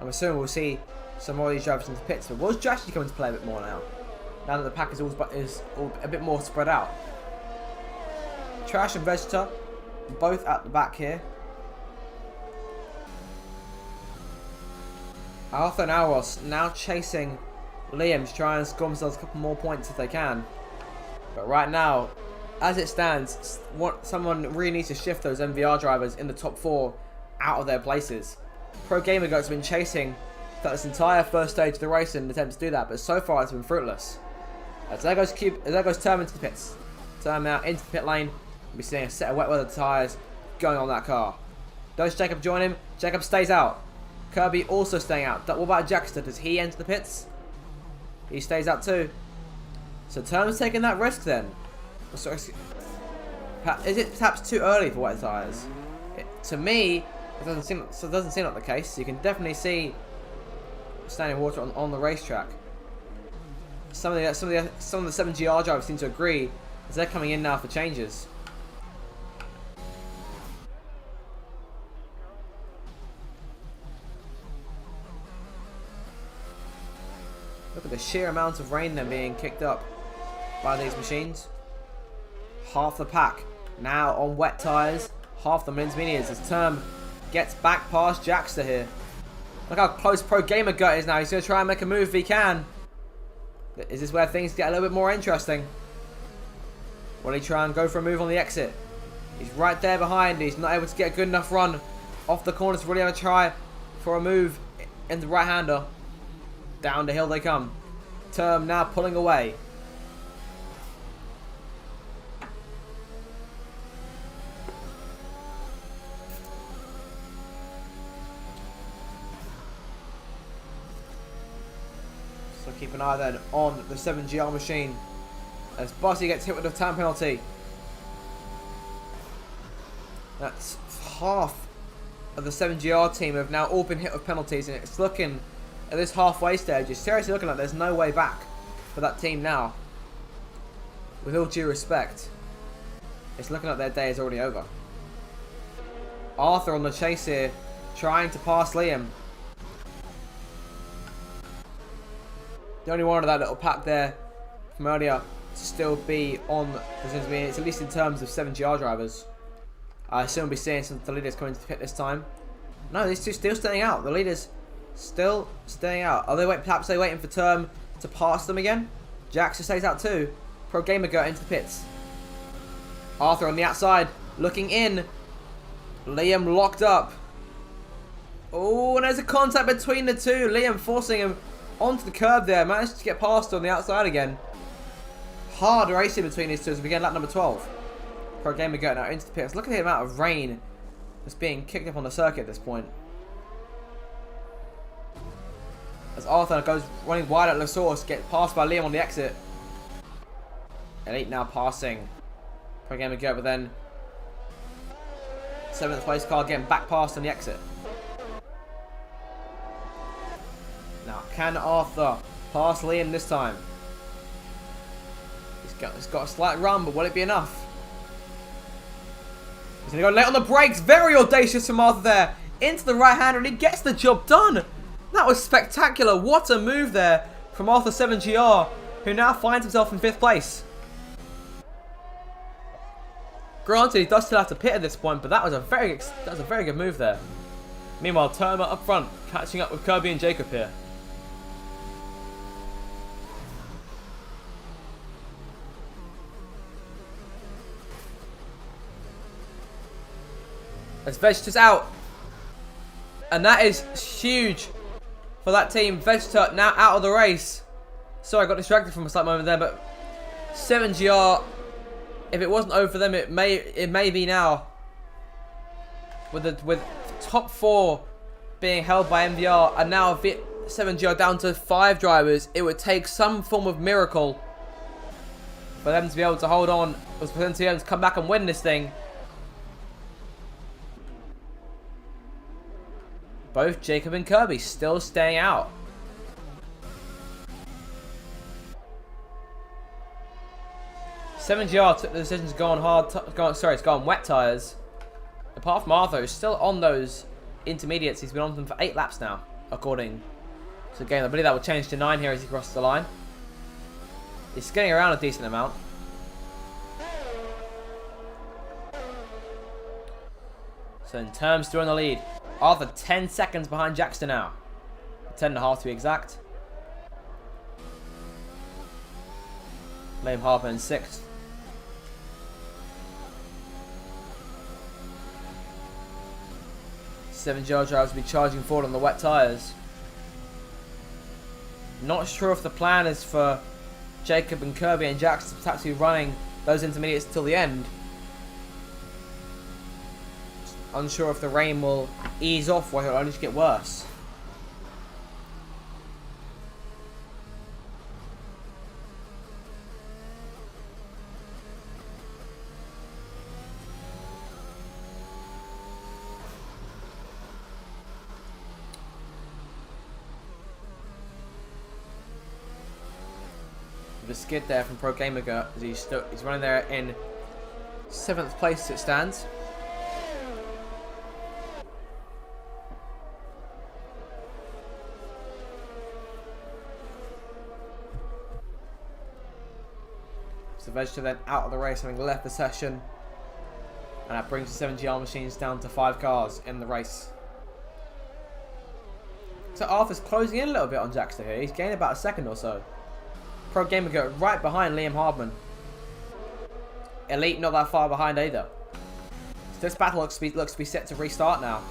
I'm assuming we'll see some more of these drivers into the pits, but will strategy come into play a bit more now? Now that the pack is all a bit more spread out. Trash and Vegeta, both at the back here. Arthur and Aros now chasing Liam to try and score themselves a couple more points if they can. But right now, as it stands, someone really needs to shift those NVR drivers in the top 4 out of their places. Pro Gamer Goat's been chasing throughout this entire first stage of the race in an attempt to do that, but so far it's been fruitless. As there goes Term into the pits. Term now into the pit lane. We'll be seeing a set of wet weather tyres going on that car. Does Jacob join him? Jacob stays out. Kirby also staying out. What about Jackster? Does he enter the pits? He stays out too. So Term's taking that risk then. Sorry, is it perhaps too early for wet tyres? To me, it doesn't seem like the case. You can definitely see standing water on the racetrack. Some of the 7GR drivers seem to agree as they're coming in now for changes. Look at the sheer amount of rain then being kicked up by these machines. Half the pack now on wet tyres. Half them intermediates as Term gets back past Jackster here. Look how close Pro Gamer Gut is now. He's going to try and make a move if he can. Is this where things get a little bit more interesting? Will he try and go for a move on the exit? He's right there behind. He's not able to get a good enough run off the corner to really have a try for a move in the right-hander. Down the hill they come. Term now pulling away. So keep an eye then on the 7GR machine as Bossy gets hit with a time penalty. That's half of the 7GR team have now all been hit with penalties, and it's looking at this halfway stage, it's seriously looking like there's no way back for that team now. With all due respect, it's looking like their day is already over. Arthur on the chase here, trying to pass Liam. The only one of that little pack there from earlier to still be on the intermediates, at least in terms of 7GR drivers. I assume we'll be seeing some of the leaders coming to the pit this time. No, these two still staying out. The leaders still staying out. Are they perhaps they waiting for Term to pass them again? Jackson stays out too. Pro Gamer Goat into the pits. Arthur on the outside, looking in. Liam locked up. Oh, and there's a contact between the two. Liam forcing him onto the curb there. Managed to get past on the outside again. Hard racing between these two as we begin lap number 12. Pro Gamer Goat now into the pits. Look at the amount of rain that's being kicked up on the circuit at this point. As Arthur goes running wide at the source, gets passed by Liam on the exit. Elite now passing Pro Gamer Goat, but then 7th place car getting back past on the exit. Now, can Arthur pass Liam this time? He's got a slight run, but will it be enough? He's going to go late on the brakes. Very audacious from Arthur there. Into the right-hander, and he gets the job done. That was spectacular. What a move there from Arthur 7GR, who now finds himself in 5th place. Granted, he does still have to pit at this point, but that was a very good move there. Meanwhile, Turner up front, catching up with Kirby and Jacob here. As Vegeta's out. And that is huge for that team. Vegeta now out of the race. Sorry, I got distracted from a slight moment there, but 7GR, if it wasn't over for them, it may be now. With top 4 being held by NVR, and now 7GR down to 5 drivers, it would take some form of miracle for them to be able to hold on, for them to be able to come back and win this thing. Both Jacob and Kirby still staying out. 7GR took the decision to go on it's gone wet tyres. Apart from Arthur, who's still on those intermediates. He's been on them for 8 laps now, according to the game. I believe that will change to 9 here as he crosses the line. He's getting around a decent amount. So in terms, still in the lead. Arthur 10 seconds behind Jackster now. 10.5 to be exact. Liam Harper in 6th. Seven drivers will be charging forward on the wet tyres. Not sure if the plan is for Jacob and Kirby and Jackson to actually running those intermediates till the end. Unsure if the rain will ease off or it'll only just get worse. The skid there from Pro Gamer as he's running there in 7th place as it stands. So Vegeta then out of the race, having left the session, and that brings the 7GR machines down to 5 cars in the race. So Arthur's closing in a little bit on Jackster here. He's gained about a second or so. Pro Gamer go right behind Liam Hardman. Elite not that far behind either. So this battle looks to be set to restart now.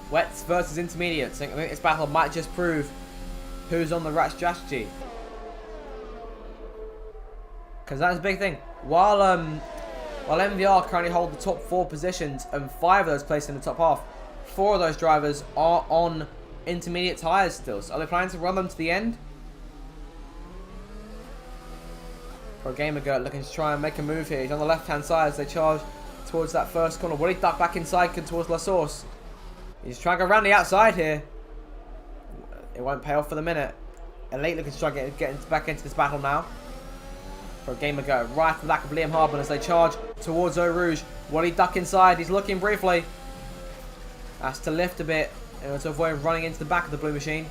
Wets versus intermediates. I think this battle might just prove who's on the right strategy. Because that's a big thing. While NVR currently hold the top 4 positions and 5 of those placed in the top half, 4 of those drivers are on intermediate tyres still. So are they planning to run them to the end? Pro Gamer Gert looking to try and make a move here. He's on the left-hand side as they charge towards that first corner. Will he duck back inside towards La Source? He's trying to go around the outside here. It won't pay off for the minute. Elite looking to try and get back into this battle now. Pro Gamer Gert right to the back of Liam Hardman as they charge towards Eau Rouge. Will he duck inside? He's looking briefly. Has to lift a bit in order to avoid running into the back of the blue machine.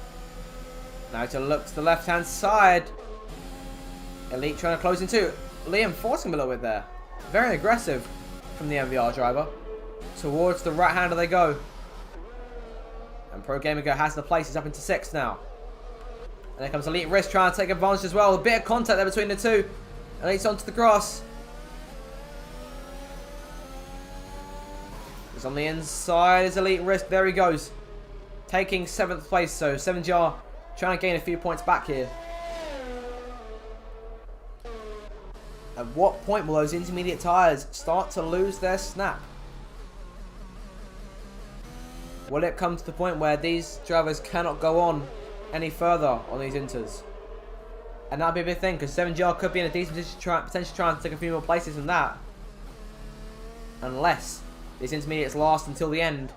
Now to look to the left-hand side. Elite trying to close in too. Liam forcing him a little bit there. Very aggressive from the NVR driver. Towards the right hander they go. And Pro Gamer Go has the place. He's up into 6th now. And there comes Elite Risk trying to take advantage as well. A bit of contact there between the two. Elite's onto the grass. He's on the inside. Is Elite Risk. There he goes. Taking 7th place. So 7GR trying to gain a few points back here. At what point will those intermediate tyres start to lose their snap? Will it come to the point where these drivers cannot go on any further on these inters? And that'll be a big thing, because 7GR could be in a decent position potentially trying to take a few more places than that. Unless these intermediates last until the end,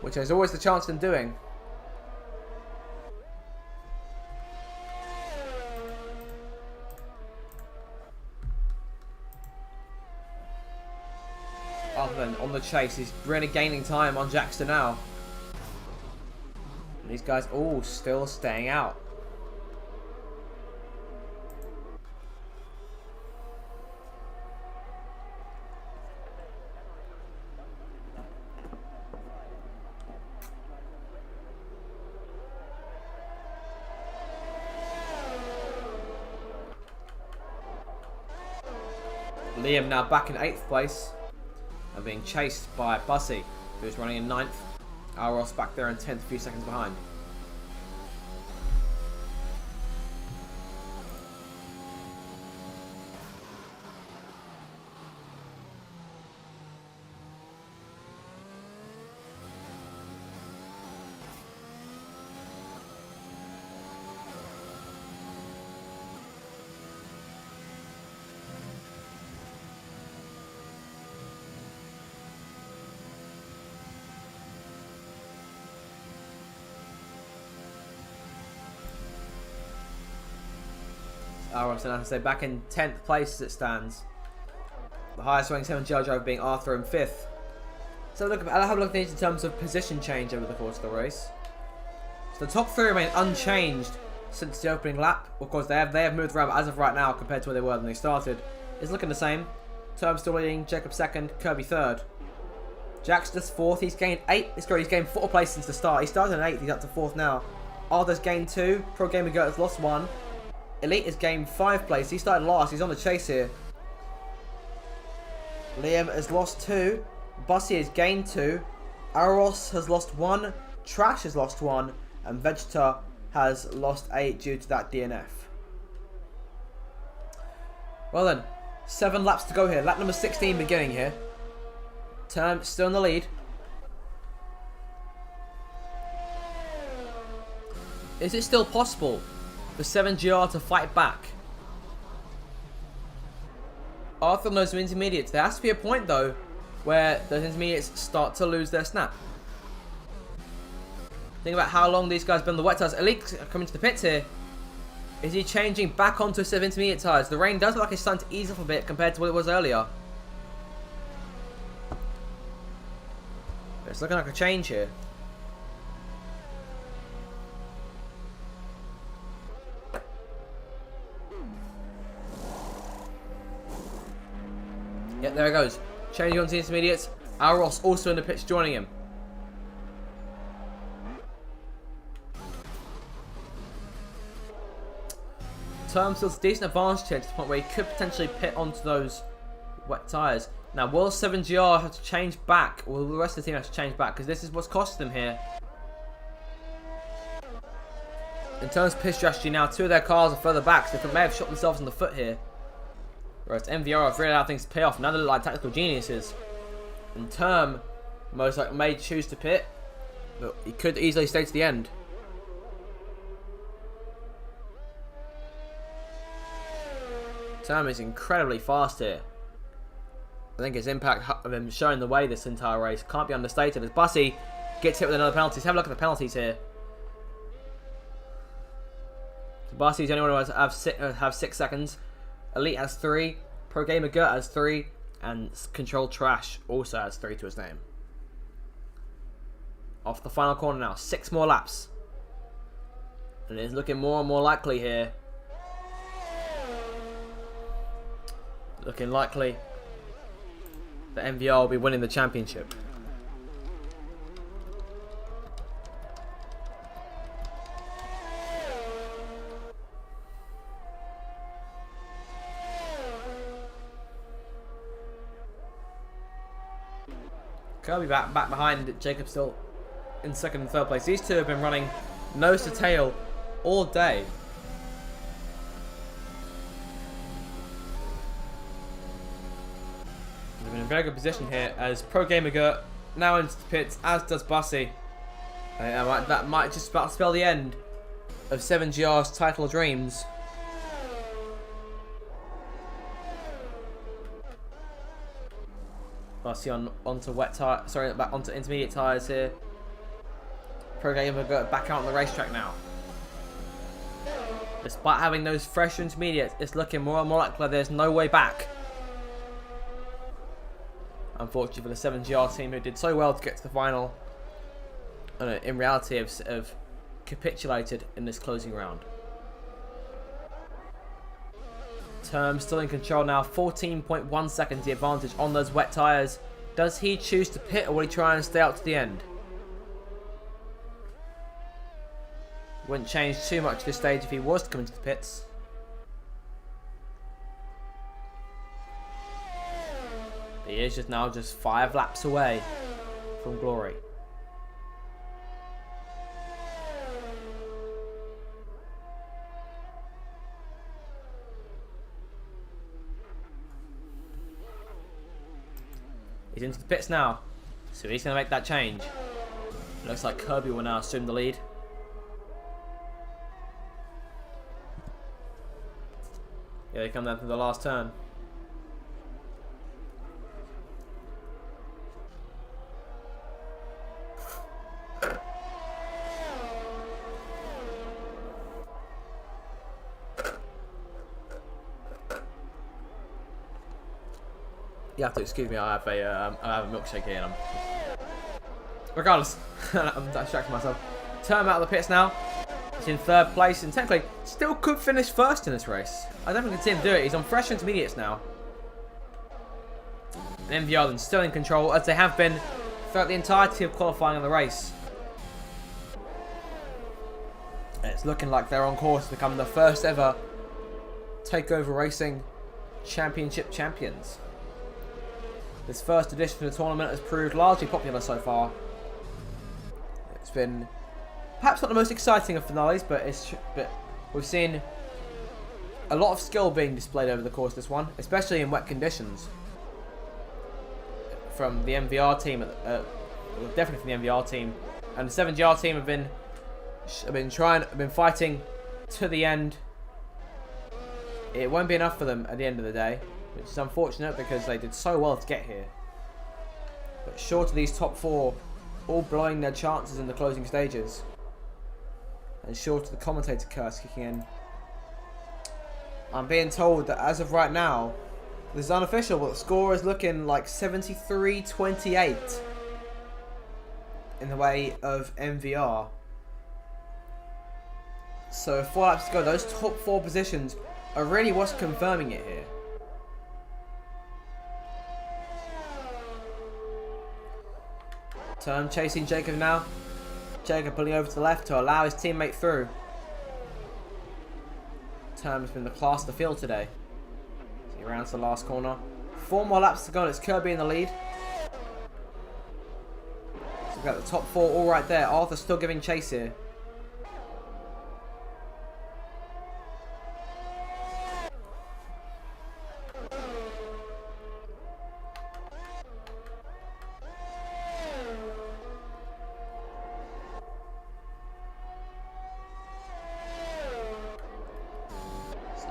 which there's always the chance of them doing. Other than on the chase, he's really gaining time on Jackster now. And these guys all still staying out. Liam now back in 8th place. And being chased by Bussy, who's running in 9th. Ross back there in 10th, a few seconds behind. Aros, and as I say, back in 10th place as it stands. The highest ranking 7GR driver being Arthur in 5th. So I'll have a look at these in terms of position change over the course of the race. So the top 3 remain unchanged since the opening lap. Of course, they have moved around, but as of right now, compared to where they were when they started, it's looking the same. Term still leading, Jacob 2nd, Kirby 3rd. Jack's just 4th, he's gained 8. He's gained 4 places since the start. He started in 8th, he's up to 4th now. Arthur's gained 2, Pro Gamer Goat has lost 1. Elite has gained 5 places, he started last, he's on the chase here. Liam has lost 2, Bussy has gained 2, Aros has lost 1, Trash has lost 1, and Vegeta has lost 8 due to that DNF. Well then, 7 laps to go here. Lap number 16 beginning here. Term still in the lead. Is it still possible for 7GR to fight back? Arthur knows some intermediates. There has to be a point though where those intermediates start to lose their snap. Think about how long these guys have been on the wet tyres. Elite coming to the pits here. Is he changing back onto a set of intermediate tyres? The rain does look like it's starting to ease off a bit compared to what it was earlier. It's looking like a change here. Yep, there it goes. Changing on to the intermediates. Aros also in the pits joining him. Term still has a decent advantage here to the point where he could potentially pit onto those wet tyres. Now, will 7GR have to change back, or will the rest of the team have to change back? Because this is what's costing them here. In terms of pit strategy now, 2 of their cars are further back, so they may have shot themselves in the foot here. Whereas NVR have really allowed things to pay off. Now they look like tactical geniuses. And Term most likely may choose to pit, but he could easily stay to the end. Term is incredibly fast here. I think his impact of him showing the way this entire race can't be understated as Bussy gets hit with another penalty. Let's have a look at the penalties here. So Bussy's the only one who have 6 seconds. Elite has 3. Pro Gamer Gert has 3. And Control Trash also has 3 to his name. Off the final corner now. 6 more laps. And it's looking more and more likely here. Looking likely that NVR will be winning the championship. Kirby back behind. Jacob still in 2nd and 3rd place. These 2 have been running nose to tail all day. They've been in a very good position here as Pro Gamer Gert now into the pits, as does Bussy. That might just about spell the end of 7GR's title dreams. Bussy onto wet tire, back onto intermediate tyres here. Pro Gamer Gert back out on the racetrack now. Despite having those fresh intermediates, it's looking more and more likely there's no way back. Unfortunately for the 7GR team who did so well to get to the final, in reality have capitulated in this closing round. Term still in control now, 14.1 seconds the advantage on those wet tyres. Does he choose to pit or will he try and stay out to the end? Wouldn't change too much at this stage if he was to come into the pits. He is just now 5 laps away from glory. He's into the pits now, so he's going to make that change. It looks like Kirby will now assume the lead. Yeah, they come down to the last turn. You have to excuse me. I have a milkshake here, and regardless, I'm distracting myself. Term out of the pits now. He's in third place, and technically still could finish first in this race. I don't think we can see him do it. He's on fresh intermediates now. And NVR then still in control, as they have been throughout the entirety of qualifying in the race. And it's looking like they're on course to become the first ever TakeOver Racing Championship champions. This first edition of the tournament has proved largely popular so far. It's been perhaps not the most exciting of finales, but we've seen a lot of skill being displayed over the course of this one, especially in wet conditions. From the NVR team, definitely from the NVR team, and the 7GR team have been fighting to the end. It won't be enough for them at the end of the day, which is unfortunate because they did so well to get here. But short of these top four all blowing their chances in the closing stages, and short of the commentator curse kicking in, I'm being told that as of right now, this is unofficial, but the score is looking like 73-28 in the way of NVR. So with 4 laps to go, those top 4 positions are really what's confirming it here. Term chasing Jacob now. Jacob pulling over to the left to allow his teammate through. Term has been the class of the field today. So he rounds the last corner. 4 more laps to go and it's Kirby in the lead. So we've got the top 4 all right there. Arthur still giving chase here.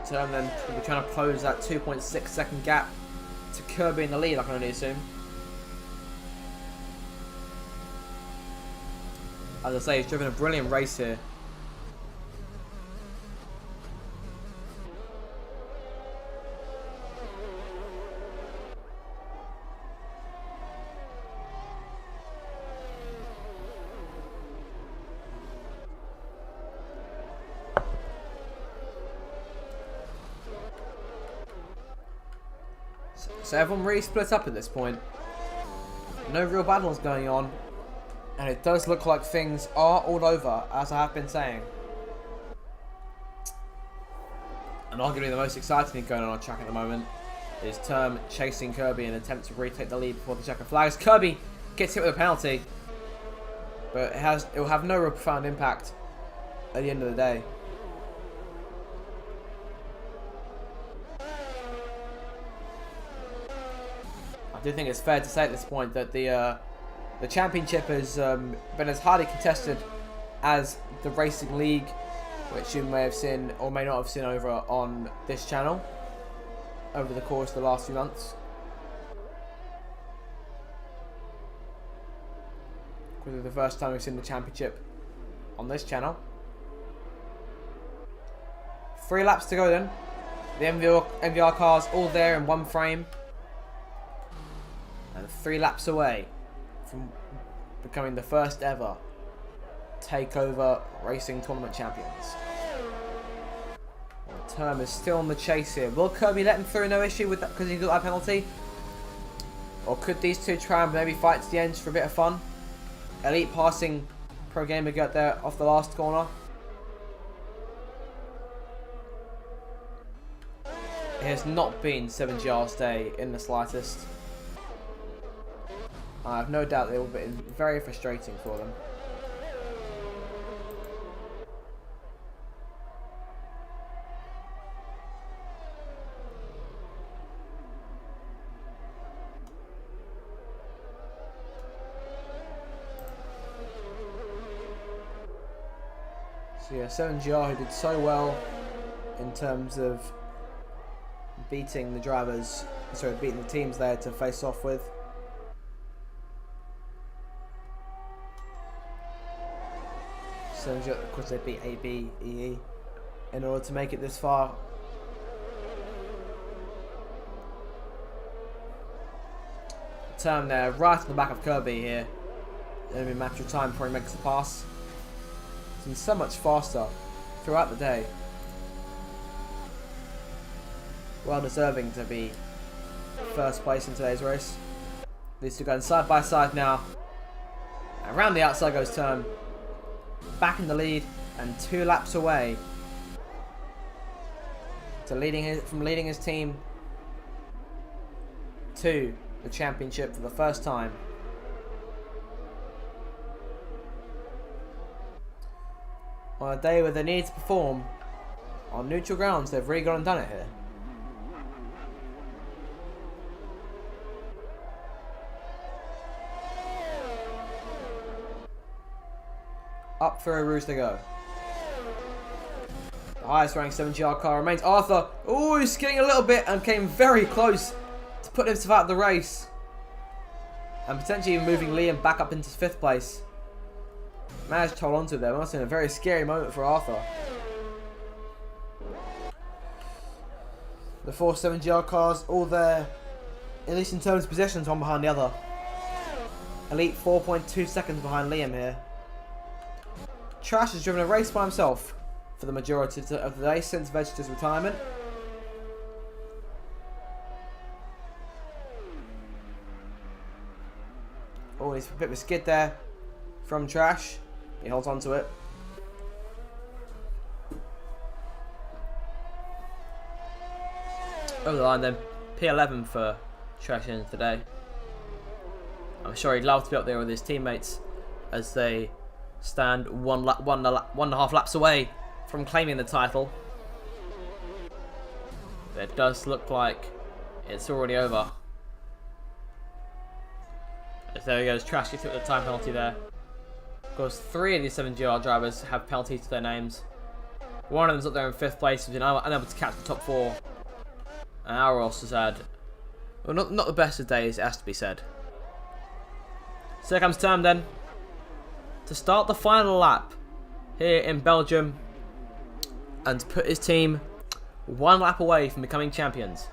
Term then will be trying to close that 2.6 second gap to Kirby in the lead, I can only assume. As I say, he's driven a brilliant race here. So everyone really split up at this point. No real battles going on. And it does look like things are all over, as I have been saying. And arguably the most exciting thing going on track at the moment is Term chasing Kirby in an attempt to retake the lead before the checker flags. Kirby gets hit with a penalty, but it will have no real profound impact at the end of the day. I do think it's fair to say at this point that the championship has been as highly contested as the Racing League, which you may have seen or may not have seen over on this channel over the course of the last few months. This is the first time we've seen the championship on this channel. 3 laps to go then. The NVR cars all there in one frame. And 3 laps away from becoming the first ever TakeOver Racing Tournament champions. Well, Term is still on the chase here. Will Kirby let him through no issue with that because he got that penalty? Or could these two try and maybe fight to the end for a bit of fun? Elite passing Pro Gamer got there off the last corner. It has not been 7GR's day in the slightest. I have no doubt it will be very frustrating for them. So yeah, 7GR who did so well in terms of beating the drivers, sorry, beating the teams there to face off with. Of course they beat A, B, E in order to make it this far. turn there, right at the back of Kirby here. It'll be a matter of time before he makes the pass. It's been so much faster throughout the day. Well deserving to be first place in today's race. These two going side by side now. Around the outside goes Turn. Back in the lead and 2 laps away to leading his team to the championship for the first time. On a day where they need to perform on neutral grounds, they've really gone and done it here. Up for a Rouge they go. The highest ranked 7GR car remains Arthur. Oh, he's skidding a little bit and came very close to put himself out of the race. And potentially even moving Liam back up into 5th place. Managed to hold on to them. Must have been a very scary moment for Arthur. The 4 7GR cars all there, at least in terms of possessions, one behind the other. Elite 4.2 seconds behind Liam here. Trash has driven a race by himself for the majority of the day since Vegeta's retirement. Oh, he's a bit of a skid there from Trash. He holds on to it. Over the line then. P11 for Trash in today. I'm sure he'd love to be up there with his teammates as they stand one and a half laps away from claiming the title. But it does look like it's already over. As there he goes, Trash, he took the time penalty there. Of course, 3 of these 7GR drivers have penalties to their names. One of them's up there in 5th place, who's unable to catch the top 4. And our else has had, well, not the best of days, it has to be said. So here comes Term then, to start the final lap here in Belgium and to put his team 1 lap away from becoming champions.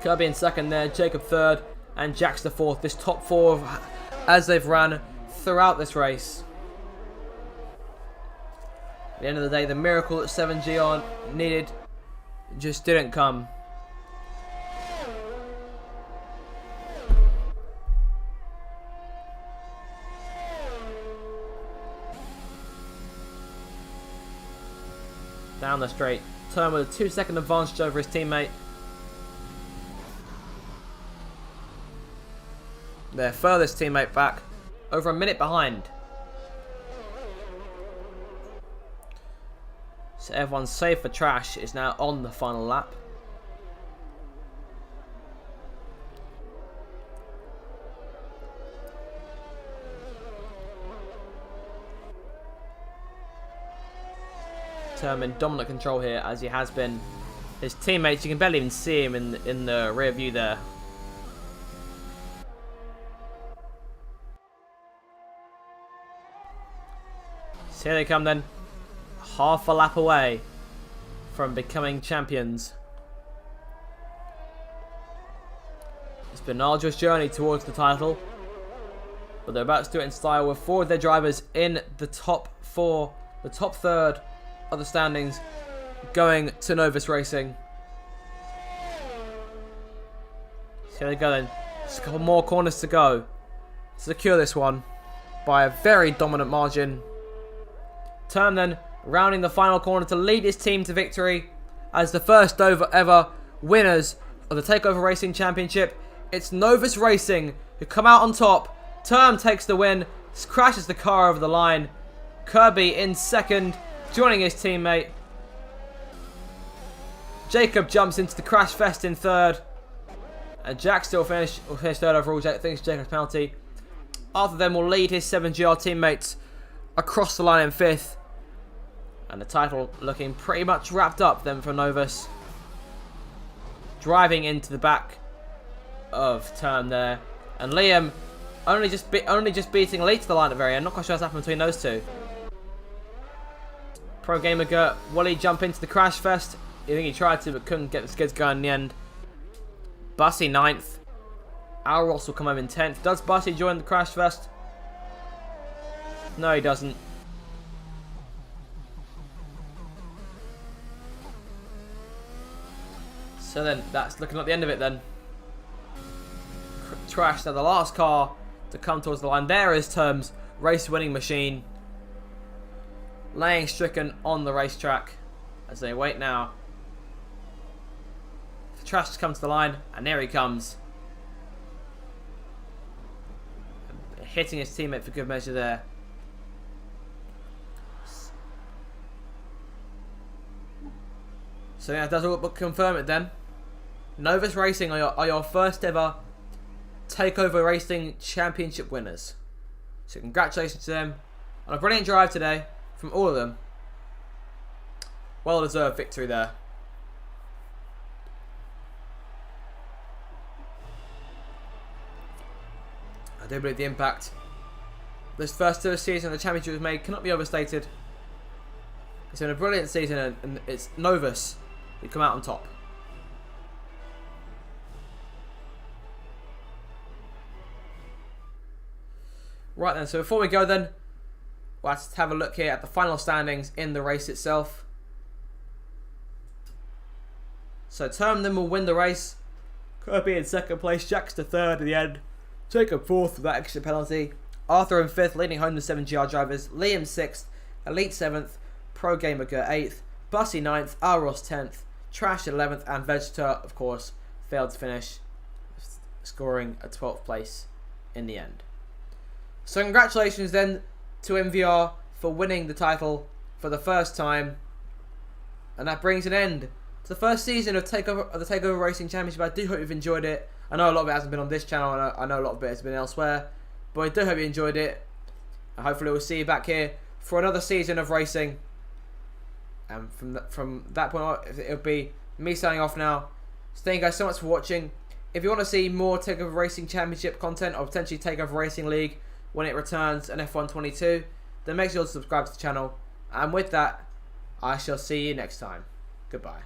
Kirby in 2nd there, Jacob 3rd, and Jax the 4th. This top 4 as they've ran throughout this race. At the end of the day, the miracle that 7GR needed just didn't come. Down the straight, Turn with a 2-second advantage over his teammate. Their furthest teammate back, over a minute behind. So everyone's safe for Trash is now on the final lap. Term in dominant control here, as he has been. His teammates, you can barely even see him in the rear view there. So here they come then, half a lap away from becoming champions. It's been an arduous journey towards the title, but they're about to do it in style with 4 of their drivers in the top 4, the top 3rd of the standings, going to Novus Racing. So here they go then, just a couple more corners to go. Secure this one by a very dominant margin. Term then rounding the final corner to lead his team to victory as the first ever winners of the TakeOver Racing Championship. It's Novus Racing who come out on top. Term takes the win, crashes the car over the line. Kirby in 2nd, joining his teammate. Jacob jumps into the crash fest in 3rd. And Jack still finished 3rd overall, thanks to Jacob's penalty. After them will lead his 7GR teammates across the line in 5th. And the title looking pretty much wrapped up then for Novus. Driving into the back of Term there. And Liam only just beating Lee to the line at the very end. Not quite sure what's happened between those two. Pro Gamer Gert, will he jump into the crash fest? I think he tried to but couldn't get the skids going in the end. Bussy 9th. Alros will come home in 10th. Does Bussy join the crash first? No, he doesn't. So then, that's looking at the end of it then. Trash, now the last car to come towards the line. There is Term's race winning machine. Laying stricken on the racetrack as they wait now. The Trash to come to the line, and there he comes. Hitting his teammate for good measure there. So yeah, it does all but confirm it then. Novus Racing are your first ever TakeOver Racing Championship winners. So congratulations to them on a brilliant drive today from all of them. Well deserved victory there. I do believe the impact this first ever season the championship was made cannot be overstated. It's been a brilliant season, and it's Novus who come out on top. Right then, so before we go then, let's have a look here at the final standings in the race itself. So Term then will win the race. Kirby in second place, Jax to third at the end. Jacob fourth with that extra penalty. Arthur in fifth, leading home the 7GR drivers. Liam sixth, Elite seventh, Pro Gamer 8th, Bussy 9th, Alros 10th, Trash 11th, and Vegeta, of course, failed to finish, scoring a 12th place in the end. So congratulations then to NVR for winning the title for the first time. And that brings an end to the first season of the TakeOver Racing Championship. I do hope you've enjoyed it. I know a lot of it hasn't been on this channel, and I know a lot of it has been elsewhere. But I do hope you enjoyed it. And hopefully we'll see you back here for another season of racing. And from that point on, it'll be me signing off now. So thank you guys so much for watching. If you want to see more TakeOver Racing Championship content, or potentially TakeOver Racing League when it returns an F1 22, then make sure to subscribe to the channel. And with that, I shall see you next time. Goodbye.